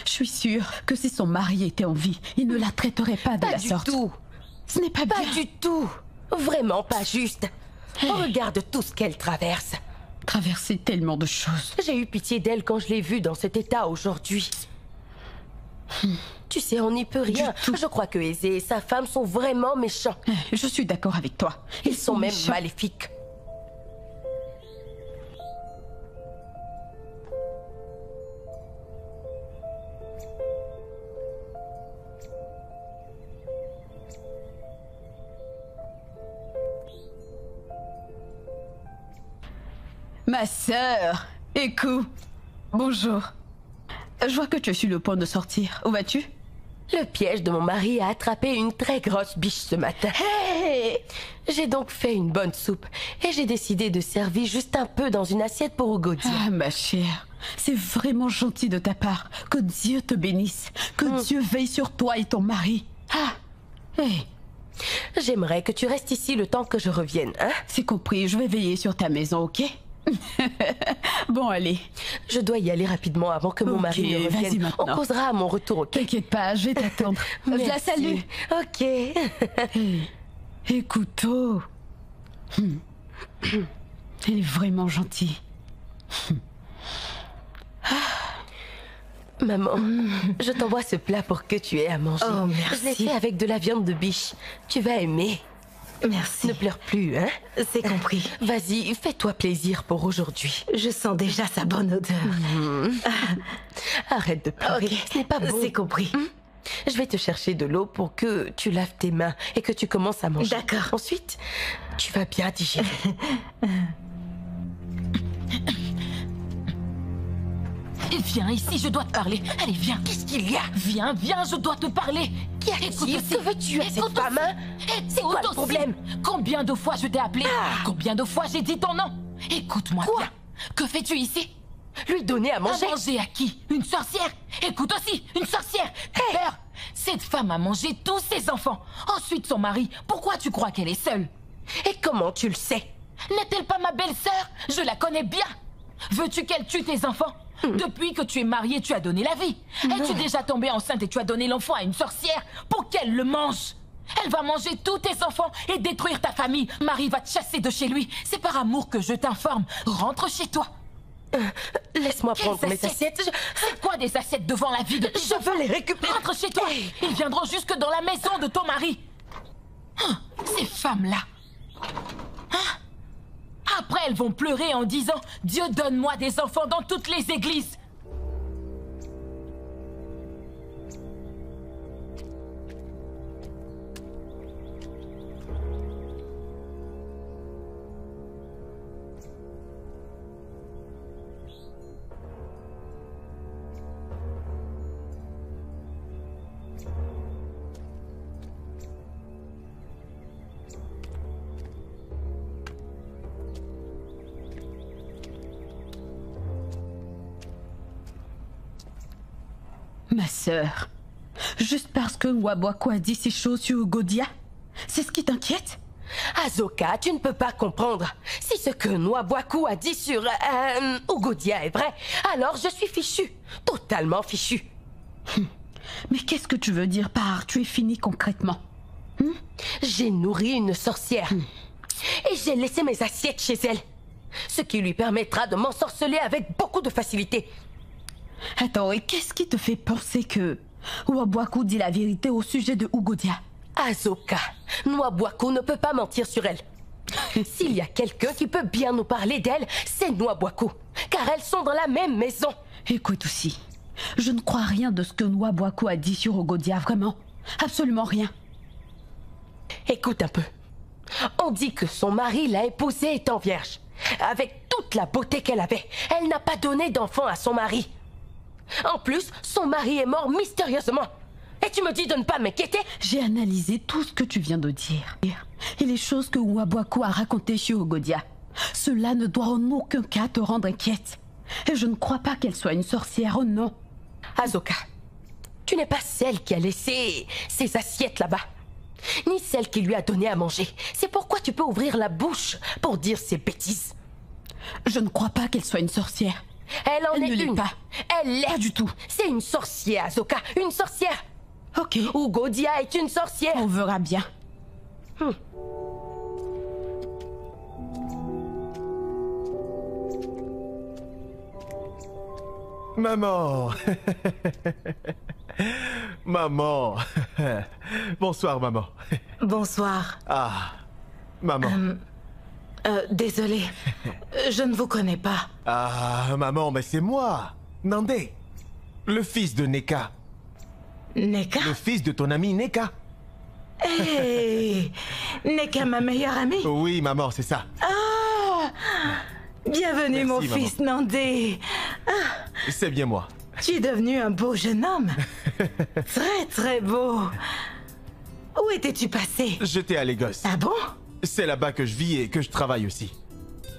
L: Je suis sûre que si son mari était en vie, il ne la traiterait pas de la sorte.
A: Pas du tout.
L: Ce n'est pas bien.
A: Pas du tout. Vraiment pas juste. Regarde tout ce qu'elle traverse.
L: Traverser tellement de choses.
A: J'ai eu pitié d'elle quand je l'ai vue dans cet état aujourd'hui. Tu sais, on n'y peut rien. Je crois que Aizé et sa femme sont vraiment méchants.
L: Je suis d'accord avec toi.
A: Ils sont même
L: méchants.
A: maléfiques.
L: Ma sœur, écoute. Bonjour. Je vois que tu es sur le point de sortir. Où vas-tu?
A: Le piège de mon mari a attrapé une très grosse biche ce matin. Hey! J'ai donc fait une bonne soupe et j'ai décidé de servir juste un peu dans une assiette pour Ugodia.
L: Ah, ma chère, c'est vraiment gentil de ta part. Que Dieu te bénisse. Que Dieu veille sur toi et ton mari. Ah, hey.
A: J'aimerais que tu restes ici le temps que je revienne, hein?
L: C'est compris, je vais veiller sur ta maison, ok? Bon, allez.
A: Je dois y aller rapidement avant que mon mari ne
L: vas-y
A: revienne.
L: maintenant.
A: On causera à mon retour, ok?
L: T'inquiète pas, je vais t'attendre. Je la
A: Merci.
L: salue.
A: Ok.
L: Hey, écoute, oh. Elle est vraiment gentille.
A: Maman, je t'envoie ce plat pour que tu aies à manger.
C: Oh, merci.
A: Je l'ai fait avec de la viande de biche. Tu vas aimer.
C: Merci.
A: Ne pleure plus, hein?
C: C'est compris.
A: Vas-y, fais-toi plaisir pour aujourd'hui.
C: Je sens déjà sa bonne odeur.
A: Arrête de pleurer,
C: Ok.
A: ce n'est pas bon.
C: C'est compris.
A: Je vais te chercher de l'eau pour que tu laves tes mains et que tu commences à manger.
C: D'accord.
A: Ensuite, tu vas bien digérer.
B: Viens ici, je dois te parler. Allez, viens. Qu'est-ce qu'il y a? Viens, viens, je dois te parler.
A: Qu'y a-t-il? Que veux-tu à cette femme, hein? C'est quoi le problème?
B: Combien de fois je t'ai appelé? Combien de fois j'ai dit ton nom? Écoute-moi bien. Que fais-tu ici?
A: Lui donner à manger?
B: À manger à qui? Une sorcière? Écoute aussi, une sorcière! Peur! Cette femme a mangé tous ses enfants. Ensuite son mari. Pourquoi tu crois qu'elle est seule?
A: Et comment tu le sais?
B: N'est-elle pas ma belle-sœur? Je la connais bien. Veux-tu qu'elle tue tes enfants? Depuis que tu es mariée, tu as donné la vie. Es-tu déjà tombée enceinte et tu as donné l'enfant à une sorcière pour qu'elle le mange? Elle va manger tous tes enfants et détruire ta famille. Marie va te chasser de chez lui. C'est par amour que je t'informe. Rentre chez toi.
A: Laisse-moi prendre mes assiettes.
B: C'est quoi des assiettes devant la vie de tes enfants?
A: Je veux les récupérer.
B: Rentre chez toi. Ils viendront jusque dans la maison de ton mari. Ces femmes-là. Après, elles vont pleurer en disant « Dieu, donne-moi des enfants dans toutes les églises !»
L: Ma sœur, juste parce que Nwabwaku a dit ces choses sur Ugodia, c'est ce qui t'inquiète?
A: Azoka, tu ne peux pas comprendre. Si ce que Nwabwaku a dit sur Ugodia est vrai, alors je suis fichu. Totalement fichu.
L: Mais qu'est-ce que tu veux dire par tu es fini concrètement?
A: J'ai nourri une sorcière. Et j'ai laissé mes assiettes chez elle. Ce qui lui permettra de m'ensorceler avec beaucoup de facilité.
L: Attends, et qu'est-ce qui te fait penser que Nwabwaku dit la vérité au sujet de Ugodia?
A: Azoka, Nwabwaku ne peut pas mentir sur elle. S'il y a quelqu'un qui peut bien nous parler d'elle, c'est Nwabwaku. Car elles sont dans la même maison.
L: Écoute aussi, je ne crois rien de ce que Nwabwaku a dit sur Ugodia, vraiment. Absolument rien.
A: Écoute un peu. On dit que son mari l'a épousée étant vierge. Avec toute la beauté qu'elle avait, elle n'a pas donné d'enfant à son mari. En plus, son mari est mort mystérieusement. Et tu me dis de ne pas m'inquiéter?
L: J'ai analysé tout ce que tu viens de dire. Et les choses que Nwabwaku a racontées sur Ugodia. Cela ne doit en aucun cas te rendre inquiète. Et je ne crois pas qu'elle soit une sorcière, oh non.
A: Azoka, tu n'es pas celle qui a laissé ses assiettes là-bas. Ni celle qui lui a donné à manger. C'est pourquoi tu peux ouvrir la bouche pour dire ces bêtises.
L: Je ne crois pas qu'elle soit une sorcière.
A: Elle en est
L: ne l'est
A: une.
L: pas.
A: Elle l'est.
L: Pas du tout.
A: C'est une sorcière, Azoka. Une sorcière.
L: Ok.
A: Ugodia est une sorcière.
L: On verra bien.
H: Maman. Maman. Bonsoir, maman.
C: Bonsoir.
H: Ah, maman.
C: Désolé, je ne vous connais pas.
H: Ah, maman, mais c'est moi, Nandé, le fils de Neka.
C: Neka?
H: Le fils de ton ami Neka.
C: Hey, Neka, ma meilleure amie?
H: Oui, maman, c'est ça.
C: Ah, bienvenue,
H: Merci,
C: mon
H: maman.
C: fils Nandé. Ah,
H: C'est bien moi.
C: tu es devenu un beau jeune homme. Très, très beau. Où étais-tu passé?
H: J'étais à Lagos.
C: Ah bon?
H: C'est là-bas que je vis et que je travaille aussi.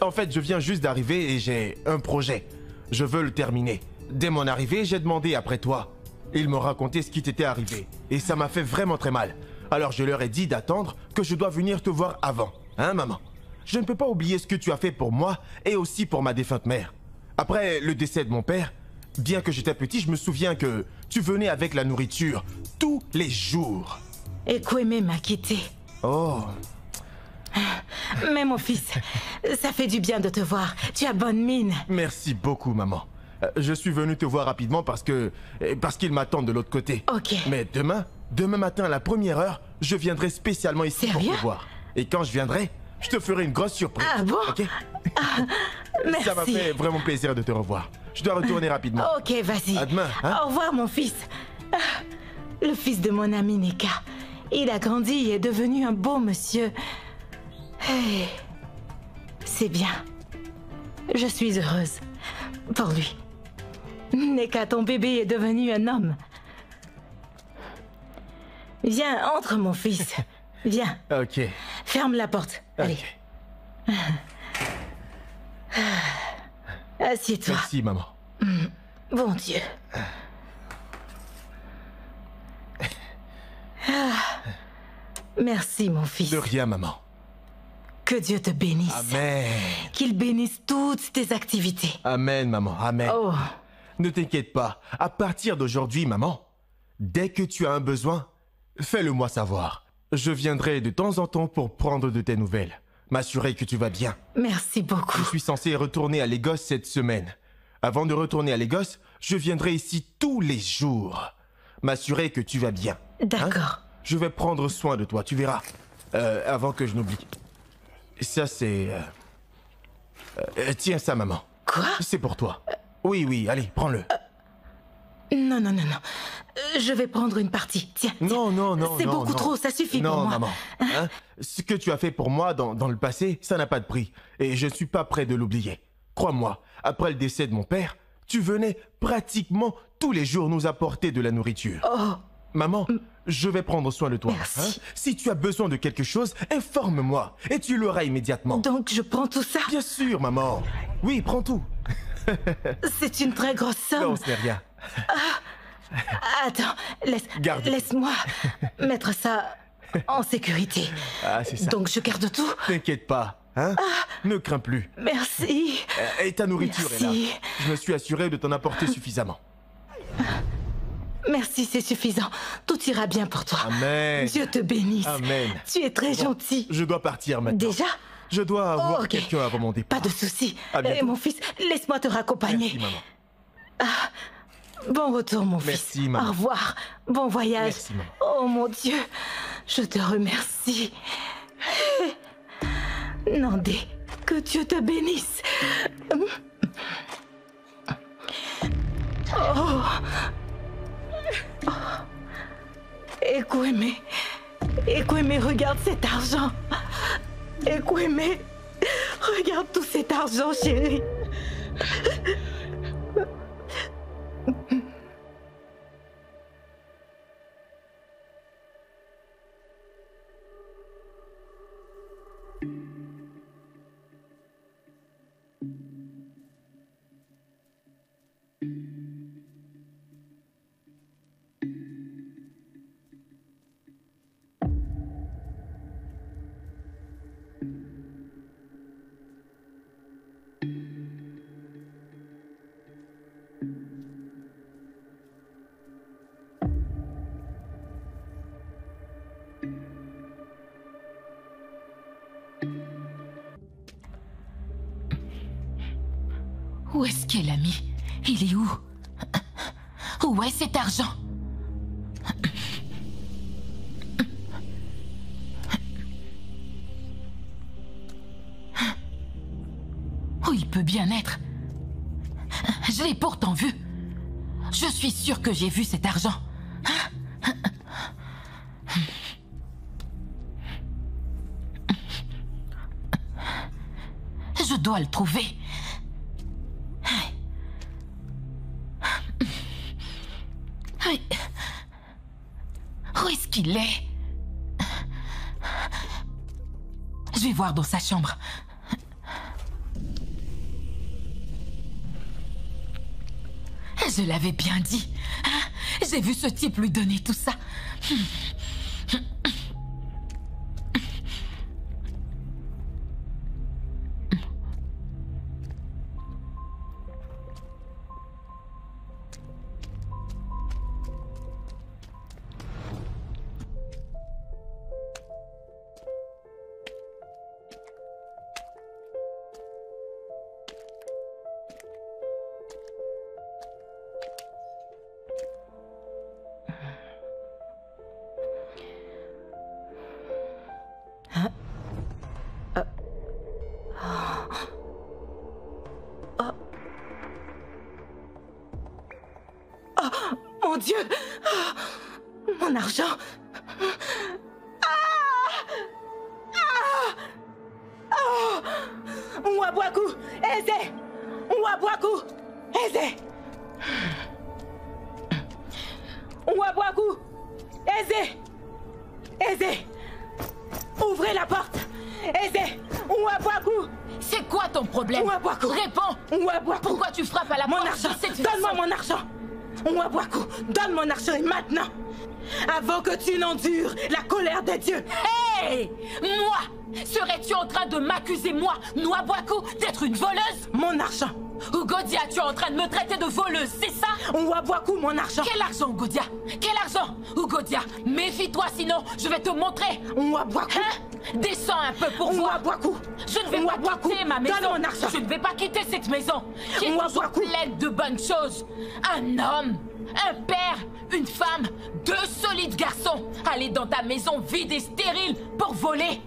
H: En fait, je viens juste d'arriver et j'ai un projet. Je veux le terminer. Dès mon arrivée, j'ai demandé après toi. Ils m'ont raconté ce qui t'était arrivé. Et ça m'a fait vraiment très mal. Alors je leur ai dit d'attendre que je dois venir te voir avant. Hein, maman? Je ne peux pas oublier ce que tu as fait pour moi et aussi pour ma défunte mère. Après le décès de mon père, bien que j'étais petit, je me souviens que tu venais avec la nourriture tous les jours.
C: Et Kwame m'a quitté.
H: Oh,
C: Mais mon fils, ça fait du bien de te voir. Tu as bonne mine.
H: merci beaucoup, maman. Je suis venu te voir rapidement parce qu'ils m'attendent de l'autre côté.
C: Ok.
H: Mais demain matin à la première heure, je viendrai spécialement ici pour
C: Sérieux?
H: te voir. Et quand je viendrai, je te ferai une grosse surprise.
C: Ah bon?
H: Ok?
C: Merci.
H: Ça m'a fait vraiment plaisir de te revoir. Je dois retourner rapidement.
C: Ok, vas-y.
H: À demain, hein?
C: Au revoir, mon fils. Ah, le fils de mon ami Neka. Il a grandi et est devenu un beau monsieur. Hey, c'est bien. Je suis heureuse. Pour lui. Neka, ton bébé est devenu un homme. Viens, entre, mon fils. Viens.
H: Ok.
C: Ferme la porte. Allez. Assieds-toi.
H: Merci, maman.
C: Bon Dieu. Ah. Merci, mon fils.
H: De rien, maman.
C: Que Dieu te bénisse.
H: Amen.
C: Qu'il bénisse toutes tes activités.
H: Amen, maman. Amen.
C: Oh,
H: Ne t'inquiète pas. À partir d'aujourd'hui, maman, dès que tu as un besoin, fais-le moi savoir. Je viendrai de temps en temps pour prendre de tes nouvelles. M'assurer que tu vas bien.
C: merci beaucoup.
H: Je suis censé retourner à Lagos cette semaine. Avant de retourner à Lagos, je viendrai ici tous les jours. M'assurer que tu vas bien.
C: D'accord.
H: Je vais prendre soin de toi, tu verras. Avant que je n'oublie. Ça, c'est... tiens ça, maman.
C: Quoi?
H: C'est pour toi. Oui, allez, prends-le.
C: Non. Je vais prendre une partie. Tiens.
H: Non.
C: C'est
H: non,
C: beaucoup
H: non.
C: trop, ça suffit pour
H: Non,
C: moi.
H: maman. Hein? Ce que tu as fait pour moi dans le passé, ça n'a pas de prix. Et je ne suis pas prêt de l'oublier. Crois-moi, après le décès de mon père, tu venais pratiquement tous les jours nous apporter de la nourriture.
C: Oh,
H: Maman, je vais prendre soin de toi.
C: Merci.
H: Si tu as besoin de quelque chose, informe-moi et tu l'auras immédiatement.
C: donc je prends tout ça?
H: Bien sûr, maman. Oui, prends tout.
C: C'est une très grosse somme.
H: Non, ce n'est rien.
C: Attends,
H: Garde.
C: laisse-moi mettre ça en sécurité.
H: Ah, c'est ça.
C: Donc je garde tout?
H: T'inquiète pas, hein? Ne crains plus.
C: Merci.
H: Et ta nourriture est là.
C: Merci.
H: Je me suis assuré de t'en apporter suffisamment.
C: Merci, c'est suffisant. Tout ira bien pour toi.
H: Amen.
C: Dieu te bénisse.
H: Amen.
C: Tu es très gentil.
H: Je dois partir maintenant.
C: Déjà?
H: Je dois avoir
C: Ok.
H: quelqu'un avant mon départ.
C: Pas de souci.
H: À bientôt.
C: Mon fils, laisse-moi te raccompagner.
H: Merci, maman.
C: Bon retour, mon
H: Merci,
C: fils.
H: maman.
C: Au revoir. Bon voyage.
H: Merci, maman.
C: Oh mon Dieu, je te remercie. Nandé, que Dieu te bénisse. Oh. Ekweme, regarde cet argent. Ekweme, regarde tout cet argent, chérie.
B: Où est-ce qu'elle l'a mis? Il est où? Où est cet argent? Où il peut bien être? Je l'ai pourtant vu. Je suis sûre que j'ai vu cet argent. Je dois le trouver. Où est-ce qu'il est? Je vais voir dans sa chambre. Je l'avais bien dit. J'ai vu ce type lui donner tout ça.
C: Mon Dieu! Mon argent! Nwabwaku! Eze! Nwabwaku! Eze! Nwabwaku! Eze! Eze! Ouvrez la porte! Eze! Nwabwaku!
B: C'est quoi ton problème?
C: Nwabwaku!
B: Réponds!
C: Nwabwaku!
B: Pourquoi tu frappes à la porte?
C: Mon argent! Donne-moi mon argent! Nwabwaku, donne mon argent et maintenant! Avant que tu n'endures la colère des dieux!
B: Hey! Moi! Serais-tu en train de m'accuser, moi, Nwabwaku, d'être une voleuse?
C: Mon argent!
B: Ugodia, tu es en train de me traiter de voleuse, c'est ça?
C: Nwabwaku, mon argent!
B: Quel argent, Ugodia? Quel argent? Ugodia, méfie-toi, sinon je vais te montrer!
C: Nwabwaku!
B: Descends un peu pour voir!
C: Nwabwaku!
B: Je ne vais pas quitter ma maison!
C: Donne mon argent!
B: Je ne vais pas quitter cette maison! Qui est toujours pleine de bonnes choses! Un homme! Un père! Une femme! 2 solides garçons! Aller dans ta maison vide et stérile pour voler!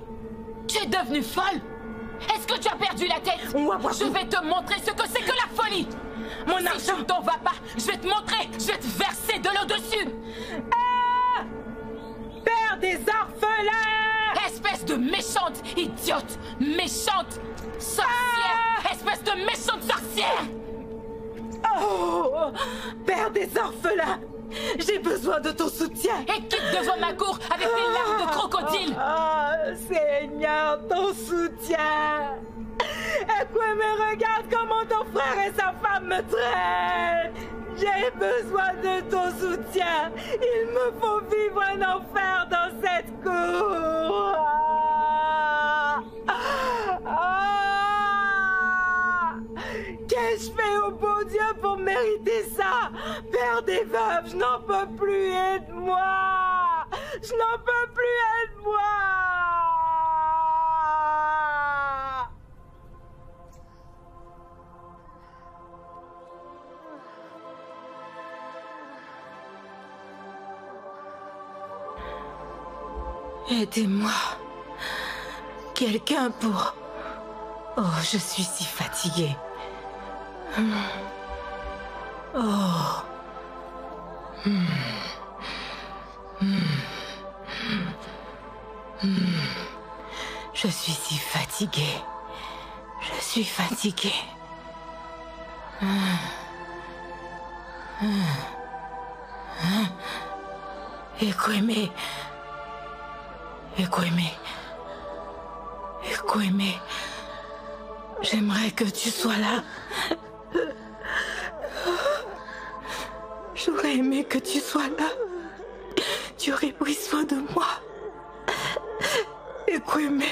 B: Tu es devenue folle? Est-ce que tu as perdu la tête? Je vais te montrer ce que c'est que la folie!
C: Mon
B: argent! Si tu ne t'en vas pas, je vais te montrer! Je vais te verser de l'eau dessus!
C: Ah! Père des orphelins!
B: Espèce de méchante idiote! Méchante sorcière! Espèce de méchante sorcière!
C: Oh! Père des orphelins! J'ai besoin de ton soutien!
B: Et quitte devant ma cour avec tes larmes de crocodile!
C: Seigneur, ton soutien! Ekweme, regarde comment ton frère et sa femme me traitent! J'ai besoin de ton soutien! Il me faut vivre un enfer dans cette cour! Qu'ai-je fait au bon Dieu pour mériter ça? Père des veuves, je n'en peux plus, aide-moi! Je n'en peux plus, aide-moi! Aidez-moi. Quelqu'un pour... Oh, je suis si fatiguée. Oh. Je suis si fatiguée. Je suis fatiguée. Ekweme. Ekweme. Ekweme. J'aimerais que tu sois là. J'aurais aimé que tu sois là. Tu aurais pris soin de moi. Ekweme.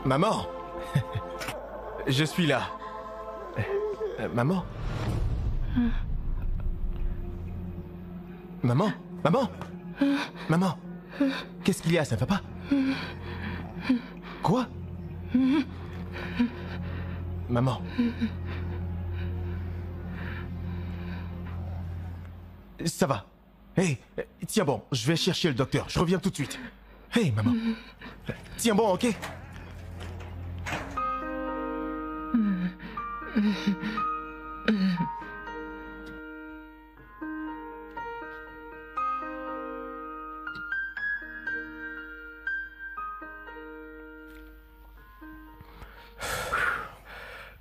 H: Maman. Je suis là. Maman. Maman. Maman. Maman. Qu'est-ce qu'il y a, ça ne va pas? Quoi? Maman. Ça va. Hé, tiens bon, je vais chercher le docteur. Je reviens tout de suite. Hé, maman. Tiens bon, ok?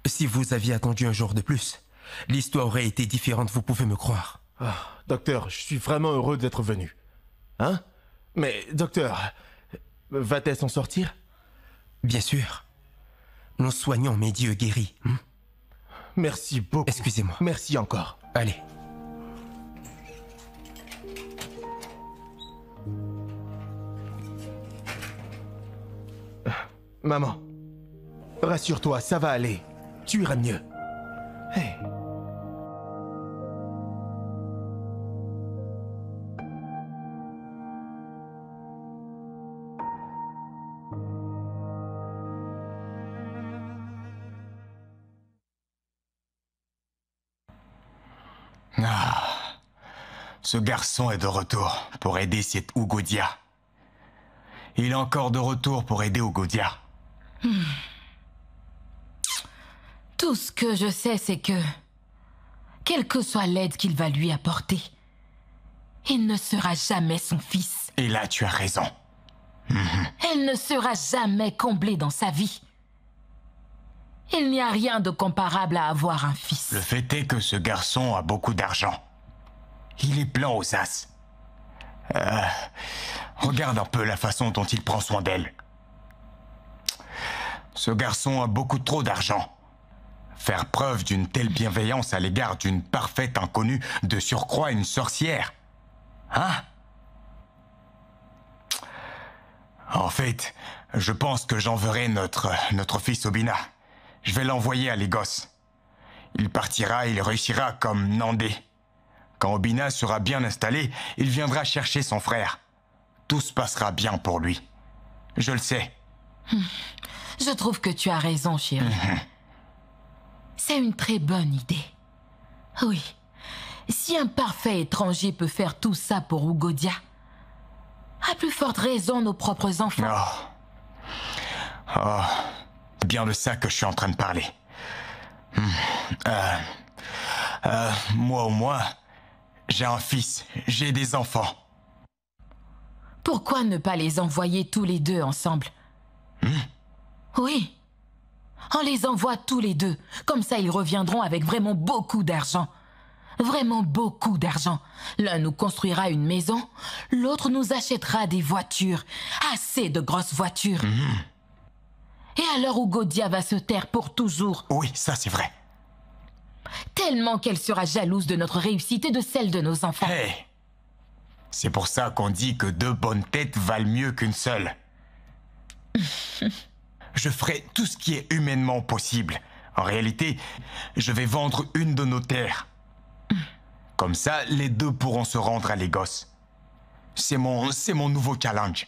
I: Si vous aviez attendu un jour de plus, l'histoire aurait été différente, vous pouvez me croire.
H: Ah, docteur, je suis vraiment heureux d'être venu. Hein? Mais, docteur, va-t-elle s'en sortir?
I: Bien sûr. Nous soignons, mais Dieu guérit.
H: Merci beaucoup.
I: Excusez-moi.
H: Merci encore.
I: Allez.
H: Maman, rassure-toi, ça va aller. Tu iras mieux. Hey.
E: Ah, ce garçon est de retour pour aider cet Ugodia. Il est encore de retour pour aider Ugodia.
B: Tout ce que je sais, c'est que, quelle que soit l'aide qu'il va lui apporter, il ne sera jamais son fils.
E: Et là, tu as raison.
B: Elle ne sera jamais comblée dans sa vie. Il n'y a rien de comparable à avoir un fils.
E: Le fait est que ce garçon a beaucoup d'argent. Il est plein aux as. Regarde un peu la façon dont il prend soin d'elle. Ce garçon a beaucoup trop d'argent. Faire preuve d'une telle bienveillance à l'égard d'une parfaite inconnue, de surcroît une sorcière. Hein? En fait, je pense que j'enverrai notre fils Obina. Je vais l'envoyer à Lagos. Il partira, il réussira comme Nandé. Quand Obina sera bien installé, il viendra chercher son frère. Tout se passera bien pour lui. Je le sais.
B: Je trouve que tu as raison, chérie. C'est une très bonne idée. Oui. Si un parfait étranger peut faire tout ça pour Ugodia, à plus forte raison nos propres enfants.
E: C'est bien de ça que je suis en train de parler. Moi au moins, j'ai un fils, j'ai des enfants.
B: Pourquoi ne pas les envoyer tous les deux ensemble? Oui. On les envoie tous les deux. Comme ça, ils reviendront avec vraiment beaucoup d'argent. Vraiment beaucoup d'argent. L'un nous construira une maison, l'autre nous achètera des voitures. Assez de grosses voitures. Et alors Ugodia va se taire pour toujours.
E: Oui, ça c'est vrai.
B: Tellement qu'elle sera jalouse de notre réussite et de celle de nos enfants.
E: Hey. C'est pour ça qu'on dit que 2 bonnes têtes valent mieux qu'une seule. Je ferai tout ce qui est humainement possible. En réalité, je vais vendre une de nos terres. Comme ça, les deux pourront se rendre à Lagos. C'est mon nouveau challenge.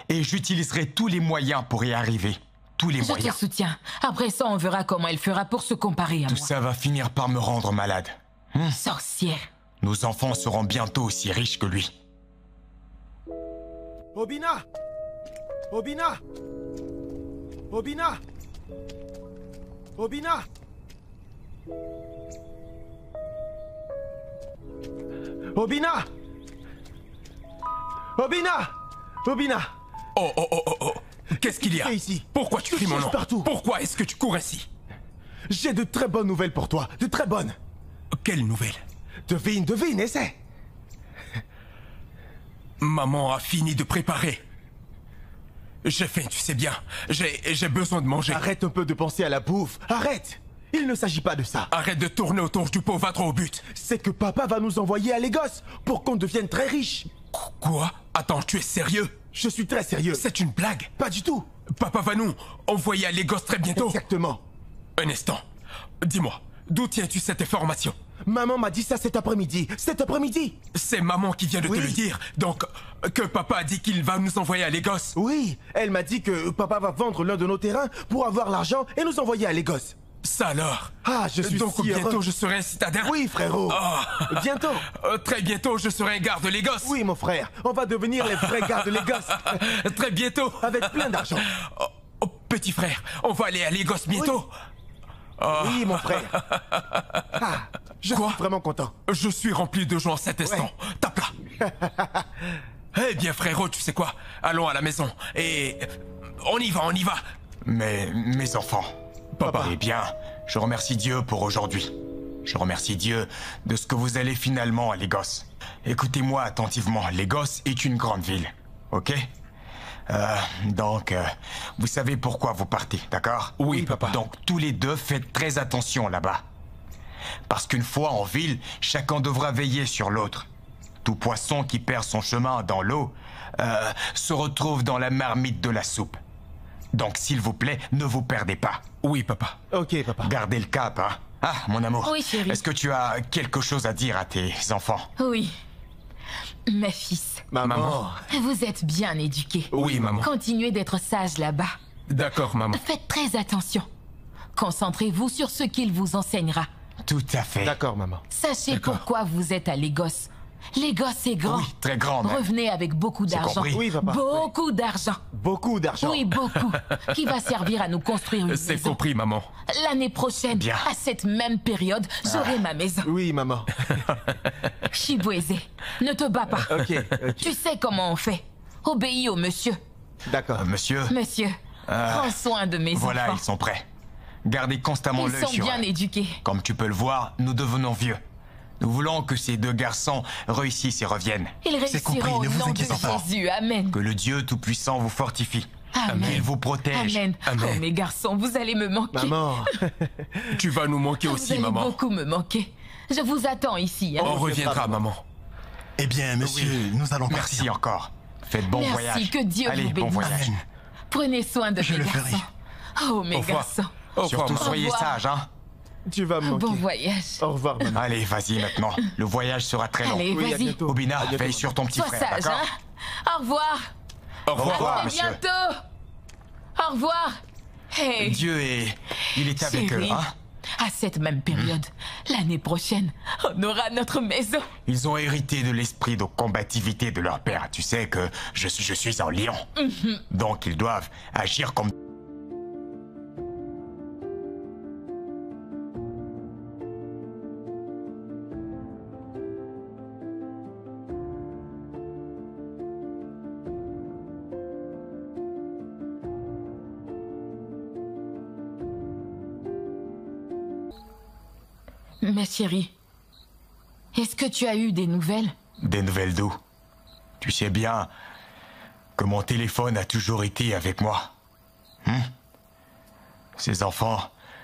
E: Et j'utiliserai tous les moyens pour y arriver. Tous les moyens.
B: Je te soutiens. Après ça, on verra comment elle fera pour se comparer à moi.
E: Tout ça va finir par me rendre malade.
B: Sorcière.
E: Nos enfants seront bientôt aussi riches que lui.
H: Obina! Obina! Obina! Obina! Obina! Obina! Obina!
I: Oh! Qu'est-ce qu'il y a
H: ici?
I: Pourquoi tu cries mon nom?
H: Partout.
I: Pourquoi est-ce que tu cours ainsi?
H: J'ai de très bonnes nouvelles pour toi. De très bonnes.
I: Quelles nouvelles?
H: Devine, essaie.
I: Maman a fini de préparer. J'ai faim, tu sais bien. J'ai besoin de manger.
H: Arrête un peu de penser à la bouffe. Arrête! Il ne s'agit pas de ça.
I: Arrête de tourner autour du pot, va droit au but.
H: C'est que papa va nous envoyer à Lagos pour qu'on devienne très riches.
I: Quoi? Attends, tu es sérieux?
H: Je suis très sérieux.
I: C'est une blague?
H: Pas du tout.
I: Papa va nous envoyer à Lagos très bientôt.
H: Exactement.
I: Un instant. Dis-moi, d'où tiens-tu cette information?
H: Maman m'a dit ça cet après-midi. Cet après-midi.
I: C'est maman qui vient de te le dire. Donc, Que papa a dit qu'il va nous envoyer à Lagos.
H: Oui, elle m'a dit que papa va vendre l'un de nos terrains pour avoir l'argent et nous envoyer à Lagos.
I: Ça alors?
H: Ah, je suis
I: Donc
H: si
I: bientôt
H: heureux.
I: je serai un citadin?
H: Oui, frérot.
I: Oh.
H: Bientôt.
I: Très bientôt je serai un garde de Lagos.
H: Oui, mon frère. On va devenir les vrais gars de Lagos.
I: Très bientôt.
H: Avec plein d'argent.
I: Oh, petit frère, on va aller à Lagos bientôt.
H: Oui, mon frère. Ah, je suis vraiment content.
I: Je suis rempli de joie en cet instant. Tape là. Eh bien, frérot, tu sais quoi? Allons à la maison et on y va, on y va.
E: Mais mes enfants.
I: Papa.
E: Eh bien, je remercie Dieu pour aujourd'hui. Je remercie Dieu de ce que vous allez finalement à Lagos. Écoutez-moi attentivement, Lagos est une grande ville, ok? Donc, vous savez pourquoi vous partez, d'accord?
I: Oui, papa.
E: Donc, tous les deux, faites très attention là-bas. Parce qu'une fois en ville, chacun devra veiller sur l'autre. Tout poisson qui perd son chemin dans l'eau se retrouve dans la marmite de la soupe. Donc, s'il vous plaît, ne vous perdez pas.
I: Oui, papa.
H: Ok, papa.
E: Gardez le cap, hein? Ah, mon amour.
B: Oui, chérie.
E: Est-ce que tu as quelque chose à dire à tes enfants?
B: Oui. Mes fils,
H: Maman.
B: vous êtes bien éduqués.
I: Oui, maman.
B: Continuez d'être sages là-bas.
I: D'accord, maman.
B: Faites très attention. Concentrez-vous sur ce qu'il vous enseignera.
E: Tout à fait.
H: D'accord, maman.
B: Sachez pourquoi vous êtes à Lagos. Lagos est grand.
E: Oui, très grand, même.
B: Revenez avec beaucoup
E: J'ai
B: d'argent.
E: compris.
H: Oui, papa.
B: Beaucoup d'argent.
H: Beaucoup d'argent.
B: Oui, beaucoup. Qui va servir à nous construire une
I: C'est
B: maison.
I: compris, maman.
B: L'année prochaine,
E: Bien.
B: à cette même période, j'aurai ma maison.
H: Oui, maman.
B: Chibueze, ne te bats pas.
H: Ok, ok.
B: Tu sais comment on fait. Obéis au monsieur.
H: D'accord.
E: Monsieur,
B: Monsieur, prends soin de mes
E: voilà,
B: enfants.
E: ils sont prêts. Gardez constamment
B: Ils
E: l'œil
B: sont
E: sur
B: bien
E: eux.
B: éduqués.
E: Comme tu peux le voir, nous devenons vieux. Nous voulons que ces deux garçons réussissent et reviennent.
B: Ils réussiront au nom de Jésus. Amen.
E: Que le Dieu Tout-Puissant vous fortifie.
B: Amen.
E: Qu'il vous protège.
B: Amen. Oh, mes garçons, vous allez me manquer.
H: Maman.
I: Tu vas nous manquer
B: Vous
I: aussi,
B: allez
I: maman.
B: beaucoup me manquer. Je vous attends ici. Hein.
I: On reviendra, maman.
J: Eh bien, monsieur, nous allons partir.
E: Merci encore. Faites bon
B: Merci,
E: voyage.
B: que Dieu
E: Allez,
B: vous
E: bon
B: bénisse.
E: voyage.
B: Prenez soin de
J: Je
B: mes
J: le
B: garçons.
J: ferai.
B: Oh, mes
I: Au revoir.
B: garçons.
I: Au revoir,
E: Surtout
I: maman.
E: soyez
B: revoir.
E: sages, hein.
H: Tu vas me manquer.
B: Bon voyage.
H: Au revoir, maman.
E: Allez, vas-y maintenant. Le voyage sera très long.
B: Allez,
H: Oui, à
B: vas-y.
H: bientôt.
E: Obina,
H: À bientôt,
E: veille
H: maman.
E: sur ton petit
B: Sois
E: frère,
B: sage,
E: d'accord?
B: hein. Au revoir.
I: Au revoir.
E: revoir,
B: À
E: monsieur.
B: bientôt. Au revoir. Hey.
E: Dieu il est avec eux,
B: Chérie,
E: hein?
B: à cette même période, l'année prochaine, on aura notre maison.
E: Ils ont hérité de l'esprit de combativité de leur père. Tu sais que je suis un lion. Donc ils doivent agir comme...
B: Ma chérie, est-ce que tu as eu des nouvelles?
E: Des nouvelles d'où? Tu sais bien que mon téléphone a toujours été avec moi. Ces enfants,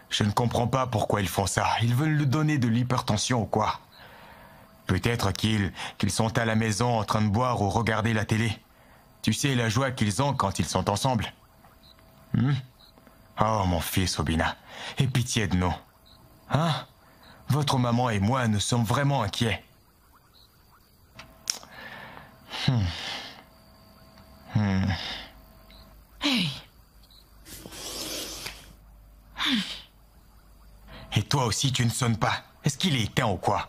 E: je ne comprends pas pourquoi ils font ça. Ils veulent lui donner de l'hypertension ou quoi? Peut-être qu'ils sont à la maison en train de boire ou regarder la télé. Tu sais la joie qu'ils ont quand ils sont ensemble. Oh mon fils Obina, aie pitié de nous. Hein? Votre maman et moi, nous sommes vraiment inquiets.
B: Hey,
E: Et toi aussi, tu ne sonnes pas. Est-ce qu'il est éteint ou quoi?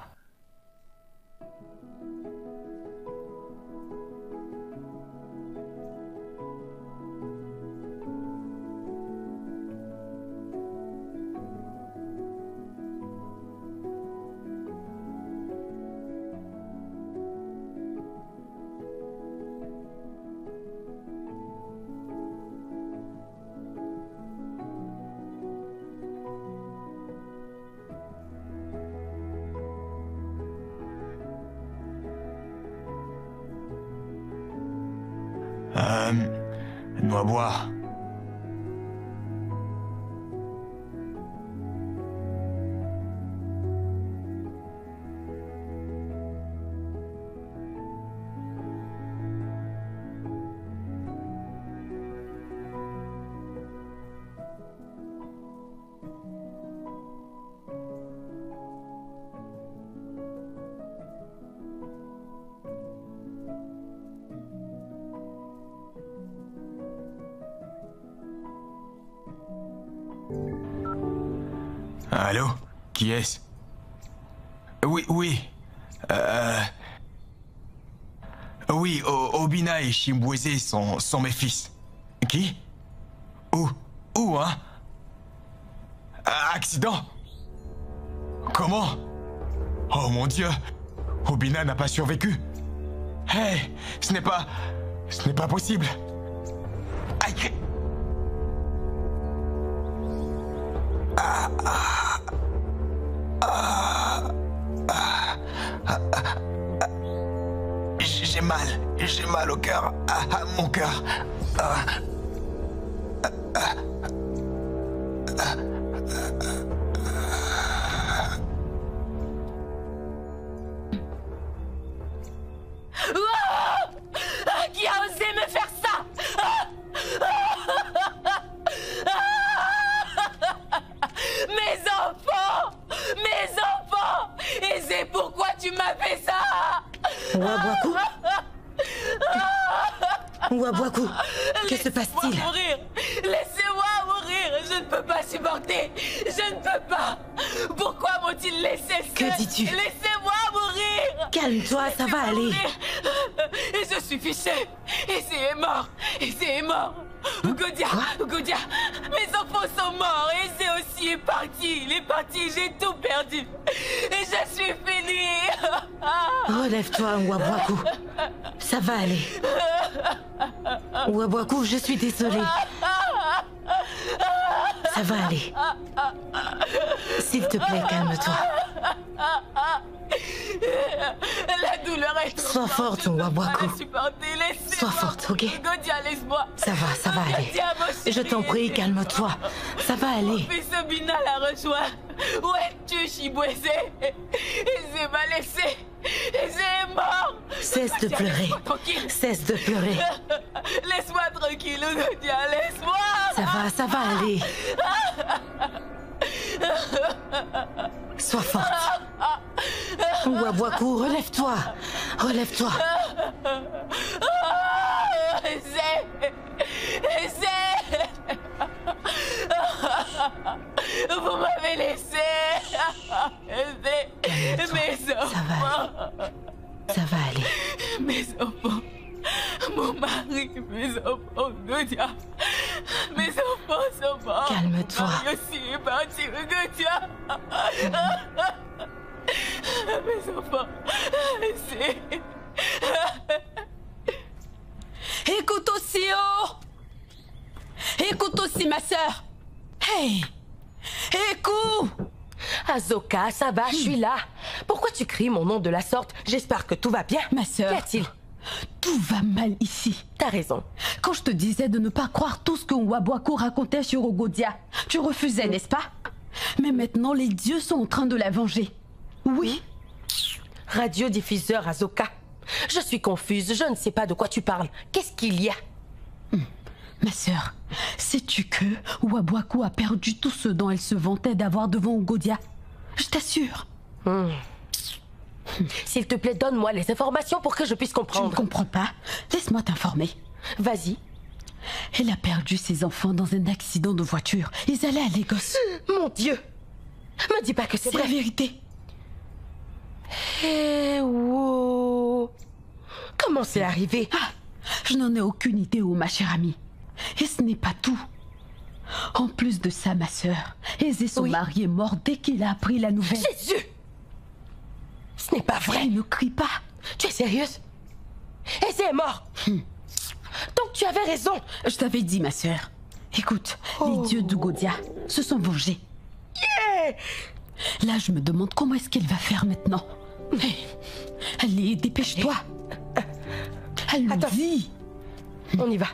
E: Noix-bois. Allô? Qui est-ce? Oui, oui. Oui, Obina et Chimbweze sont mes fils. Qui? Où, hein? Accident? Comment? Oh mon Dieu! Obina n'a pas survécu. Hey, ce n'est pas possible. Aïe! J'ai mal au cœur, à mon cœur.
A: Qui a osé me faire ça? Mes enfants! Mes enfants! Et c'est pourquoi tu m'as fait ça?
C: Waboakou? Waboakou, que se passe-t-il?
A: Laissez-moi mourir! Laissez-moi mourir! Je ne peux pas supporter! Je ne peux pas! Pourquoi m'ont-ils laissé seul?
C: Que dis-tu?
A: Laissez-moi mourir!
C: Calme-toi, ça va aller.
A: Et je suis fiché! Eze est mort! Eze est mort! Godia! Godia! Mes enfants sont morts! Eze aussi est parti! Il est parti! J'ai tout perdu! Et je suis fini!
C: Relève-toi, Waboakou. Ça va aller. Waboakou, je suis désolée. Ça va aller. S'il te plaît, calme-toi.
A: La douleur est trop
C: Sois forte, Waboakou.
A: Sois
C: forte, ok?
A: Godia, laisse-moi.
C: Ça va aller.
A: Godia, mon chéri.
C: Je t'en prie, calme-toi. Ça va aller.
A: Mon fils Obina l'a rejoint. Où es-tu, Chimbweze? Eze m'a laissé. Eze est mort.
C: Cesse de pleurer. Cesse de pleurer.
A: Laisse-moi tranquille, Godia, laisse-moi.
C: Ça va aller. Sois forte. Waboakou, relève-toi. Relève-toi.
A: Eze. Vous m'avez laissé. Eze. Mes enfants.
C: Ça va aller.
A: Mes enfants. Mon mari, mes enfants, Godia. Mes enfants sont morts.
C: Calme-toi.
A: Mon mari aussi est parti, Godia. Mes enfants.
L: Écoute aussi, oh! Écoute aussi, ma sœur. Hey! Écoute!
A: Azoka, ça va, je suis là. Pourquoi tu cries mon nom de la sorte? J'espère que tout va bien.
L: Ma sœur.
A: Qu'y a-t-il?
L: Tout va mal ici.
A: T'as raison.
L: Quand je te disais de ne pas croire tout ce que Waboakou racontait sur Ogodia, tu refusais, n'est-ce pas? Mais maintenant, les dieux sont en train de la venger. Oui.
A: Radiodiffuseur, Azoka. Je suis confuse, je ne sais pas de quoi tu parles. Qu'est-ce qu'il y a?
L: Ma sœur, sais-tu que Waboakou a perdu tout ce dont elle se vantait d'avoir devant Ogodia? Je t'assure.
A: S'il te plaît, donne-moi les informations pour que je puisse comprendre.
L: Tu ne comprends pas? Laisse-moi t'informer.
A: Vas-y.
L: Elle a perdu ses enfants dans un accident de voiture. Ils allaient à Lagos.
A: Mon Dieu! Me dis pas que c'est vrai.
L: C'est la vérité.
A: Eh, wow. Comment c'est arrivé?
L: Je n'en ai aucune idée, oh ma chère amie. Et ce n'est pas tout. En plus de ça, ma sœur, Eze, son mari, est mort dès qu'il a appris la nouvelle.
A: Jésus! Ce n'est pas vrai.
L: Ne crie pas.
A: Tu es sérieuse? Eze est mort. Donc tu avais raison.
L: Je t'avais dit, ma sœur. Écoute, les dieux d'Ugodia se sont vengés.
A: Yeah!
L: Là, je me demande comment est-ce qu'elle va faire maintenant. Allez, dépêche-toi. Allons-y.
A: On y va.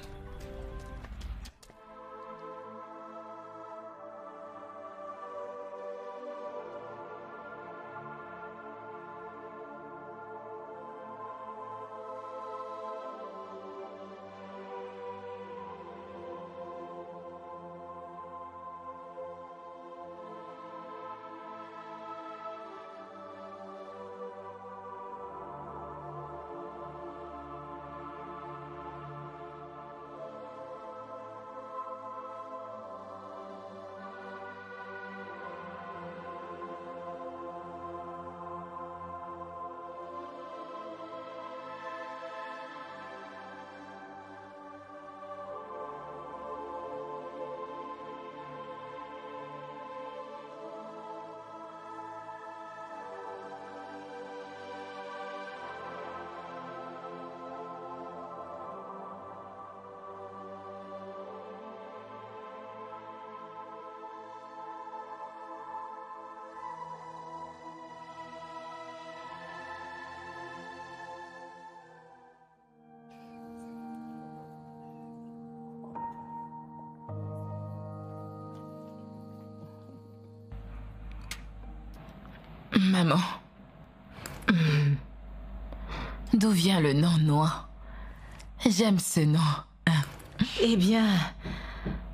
B: Maman. D'où vient le nom Noah? J'aime ce nom.
C: Eh bien,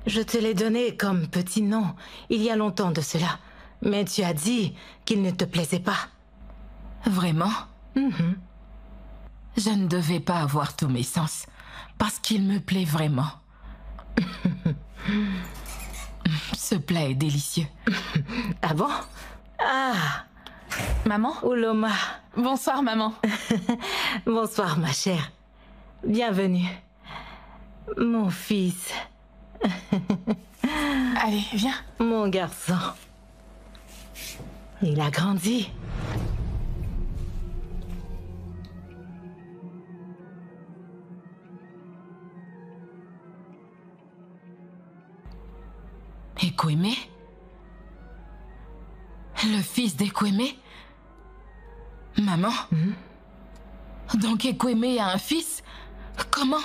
C: je te l'ai donné comme petit nom il y a longtemps de cela. Mais tu as dit qu'il ne te plaisait pas.
B: Vraiment? Je ne devais pas avoir tous mes sens, parce qu'il me plaît vraiment. Ce plat est délicieux.
C: Ah bon? Ah!
F: Maman?
C: Ouloma.
F: Bonsoir, maman.
C: Bonsoir, ma chère. Bienvenue. Mon fils.
F: Allez, viens.
C: Mon garçon. Il a grandi.
B: Ekweme? Le fils d'Ekweme? Maman? Donc Ekweme a un fils? Comment?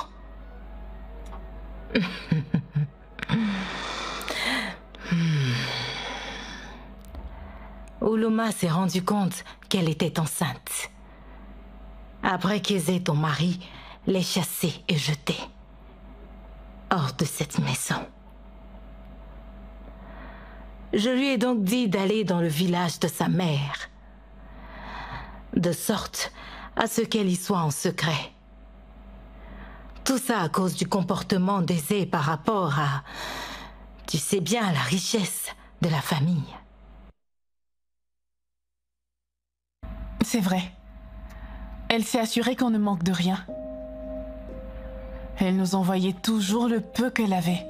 C: Ouloma s'est rendu compte qu'elle était enceinte. Après qu'Ézé, ton mari, l'ait chassée et jetée hors de cette maison. Je lui ai donc dit d'aller dans le village de sa mère, de sorte à ce qu'elle y soit en secret. Tout ça à cause du comportement d'Ézé par rapport à, tu sais bien, la richesse de la famille.
F: C'est vrai. Elle s'est assurée qu'on ne manque de rien. Elle nous envoyait toujours le peu qu'elle avait.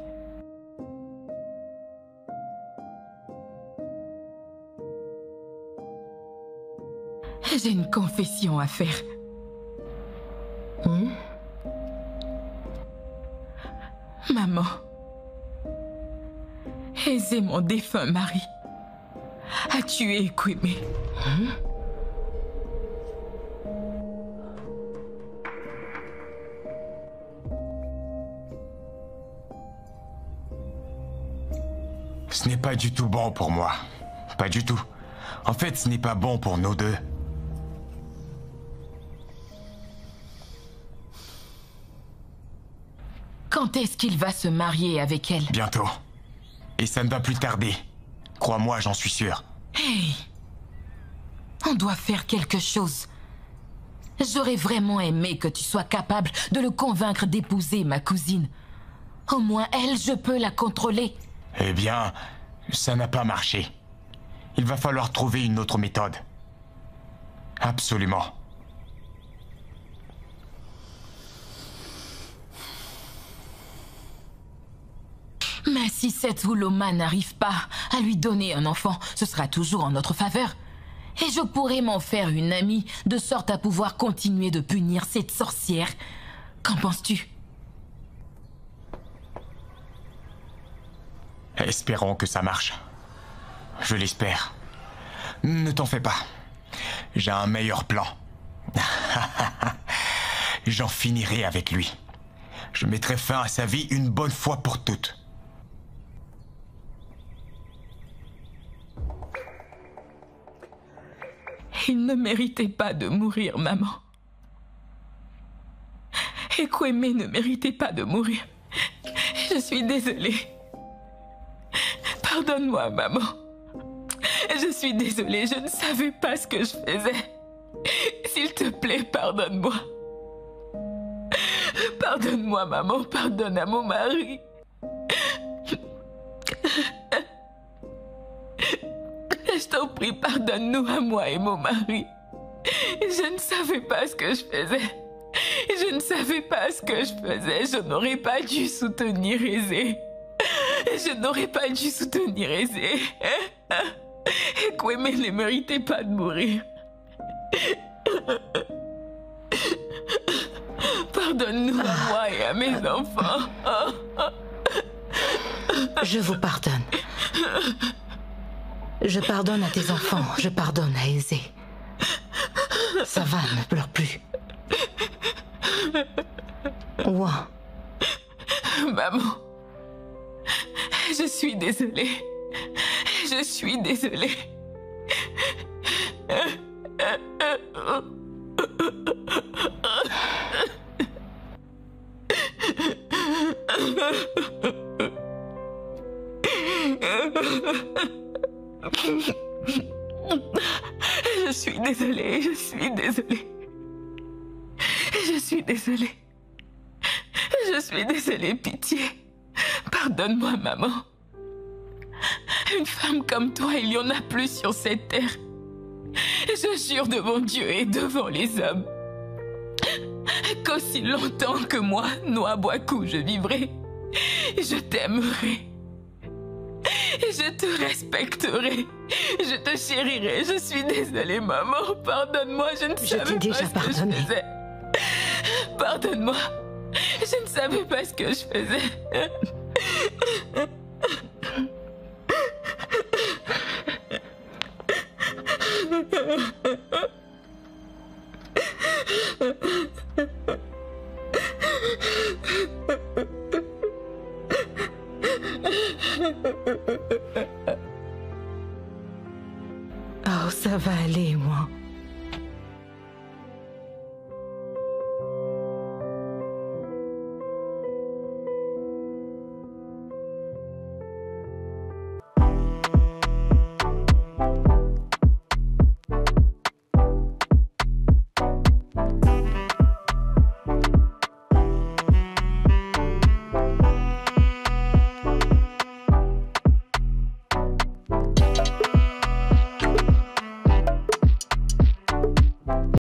B: J'ai une confession à faire. Maman, Ézé, mon défunt mari, a tué Ekweme.
E: Ce n'est pas du tout bon pour moi. Pas du tout. En fait, ce n'est pas bon pour nous deux.
B: Quand est-ce qu'il va se marier avec elle?
E: Bientôt. Et ça ne va plus tarder. Crois-moi, j'en suis sûr.
B: Hey! On doit faire quelque chose. J'aurais vraiment aimé que tu sois capable de le convaincre d'épouser ma cousine. Au moins elle, je peux la contrôler.
E: Eh bien, ça n'a pas marché. Il va falloir trouver une autre méthode. Absolument.
B: Mais si cette Ouloma n'arrive pas à lui donner un enfant, ce sera toujours en notre faveur. Et je pourrais m'en faire une amie, de sorte à pouvoir continuer de punir cette sorcière. Qu'en penses-tu?
E: Espérons que ça marche. Je l'espère. Ne t'en fais pas. J'ai un meilleur plan. J'en finirai avec lui. Je mettrai fin à sa vie une bonne fois pour toutes.
B: Il ne méritait pas de mourir, maman. Ekweme ne méritait pas de mourir. Je suis désolée. Pardonne-moi, maman. Je suis désolée, je ne savais pas ce que je faisais. S'il te plaît, pardonne-moi. Pardonne-moi, maman, pardonne à mon mari. Je t'en prie, pardonne-nous à moi et mon mari. Je ne savais pas ce que je faisais. Je ne savais pas ce que je faisais. Je n'aurais pas dû soutenir Ézé. Je n'aurais pas dû soutenir Ézé. Ekweme ne méritait pas de mourir. Pardonne-nous à moi et à mes enfants.
C: Je vous pardonne. Je pardonne à tes enfants. Je pardonne à Ézé. Ça va, ne pleure plus. Ouah.
B: Maman, je suis désolée. Je suis désolée. Je suis désolée, je suis désolée. Je suis désolée. Je suis désolée, pitié. Pardonne-moi, maman. Une femme comme toi, il y en a plus sur cette terre. Je jure devant Dieu et devant les hommes qu'aussi longtemps que moi, Nwabwaku, je vivrai, je t'aimerai. Je te respecterai. Je te chérirai. Je suis désolée, maman. Pardonne-moi, je ne savais pas ce que je faisais. Pardonne-moi. Je ne savais pas ce que je faisais.
C: Oh, ça va aller, moi.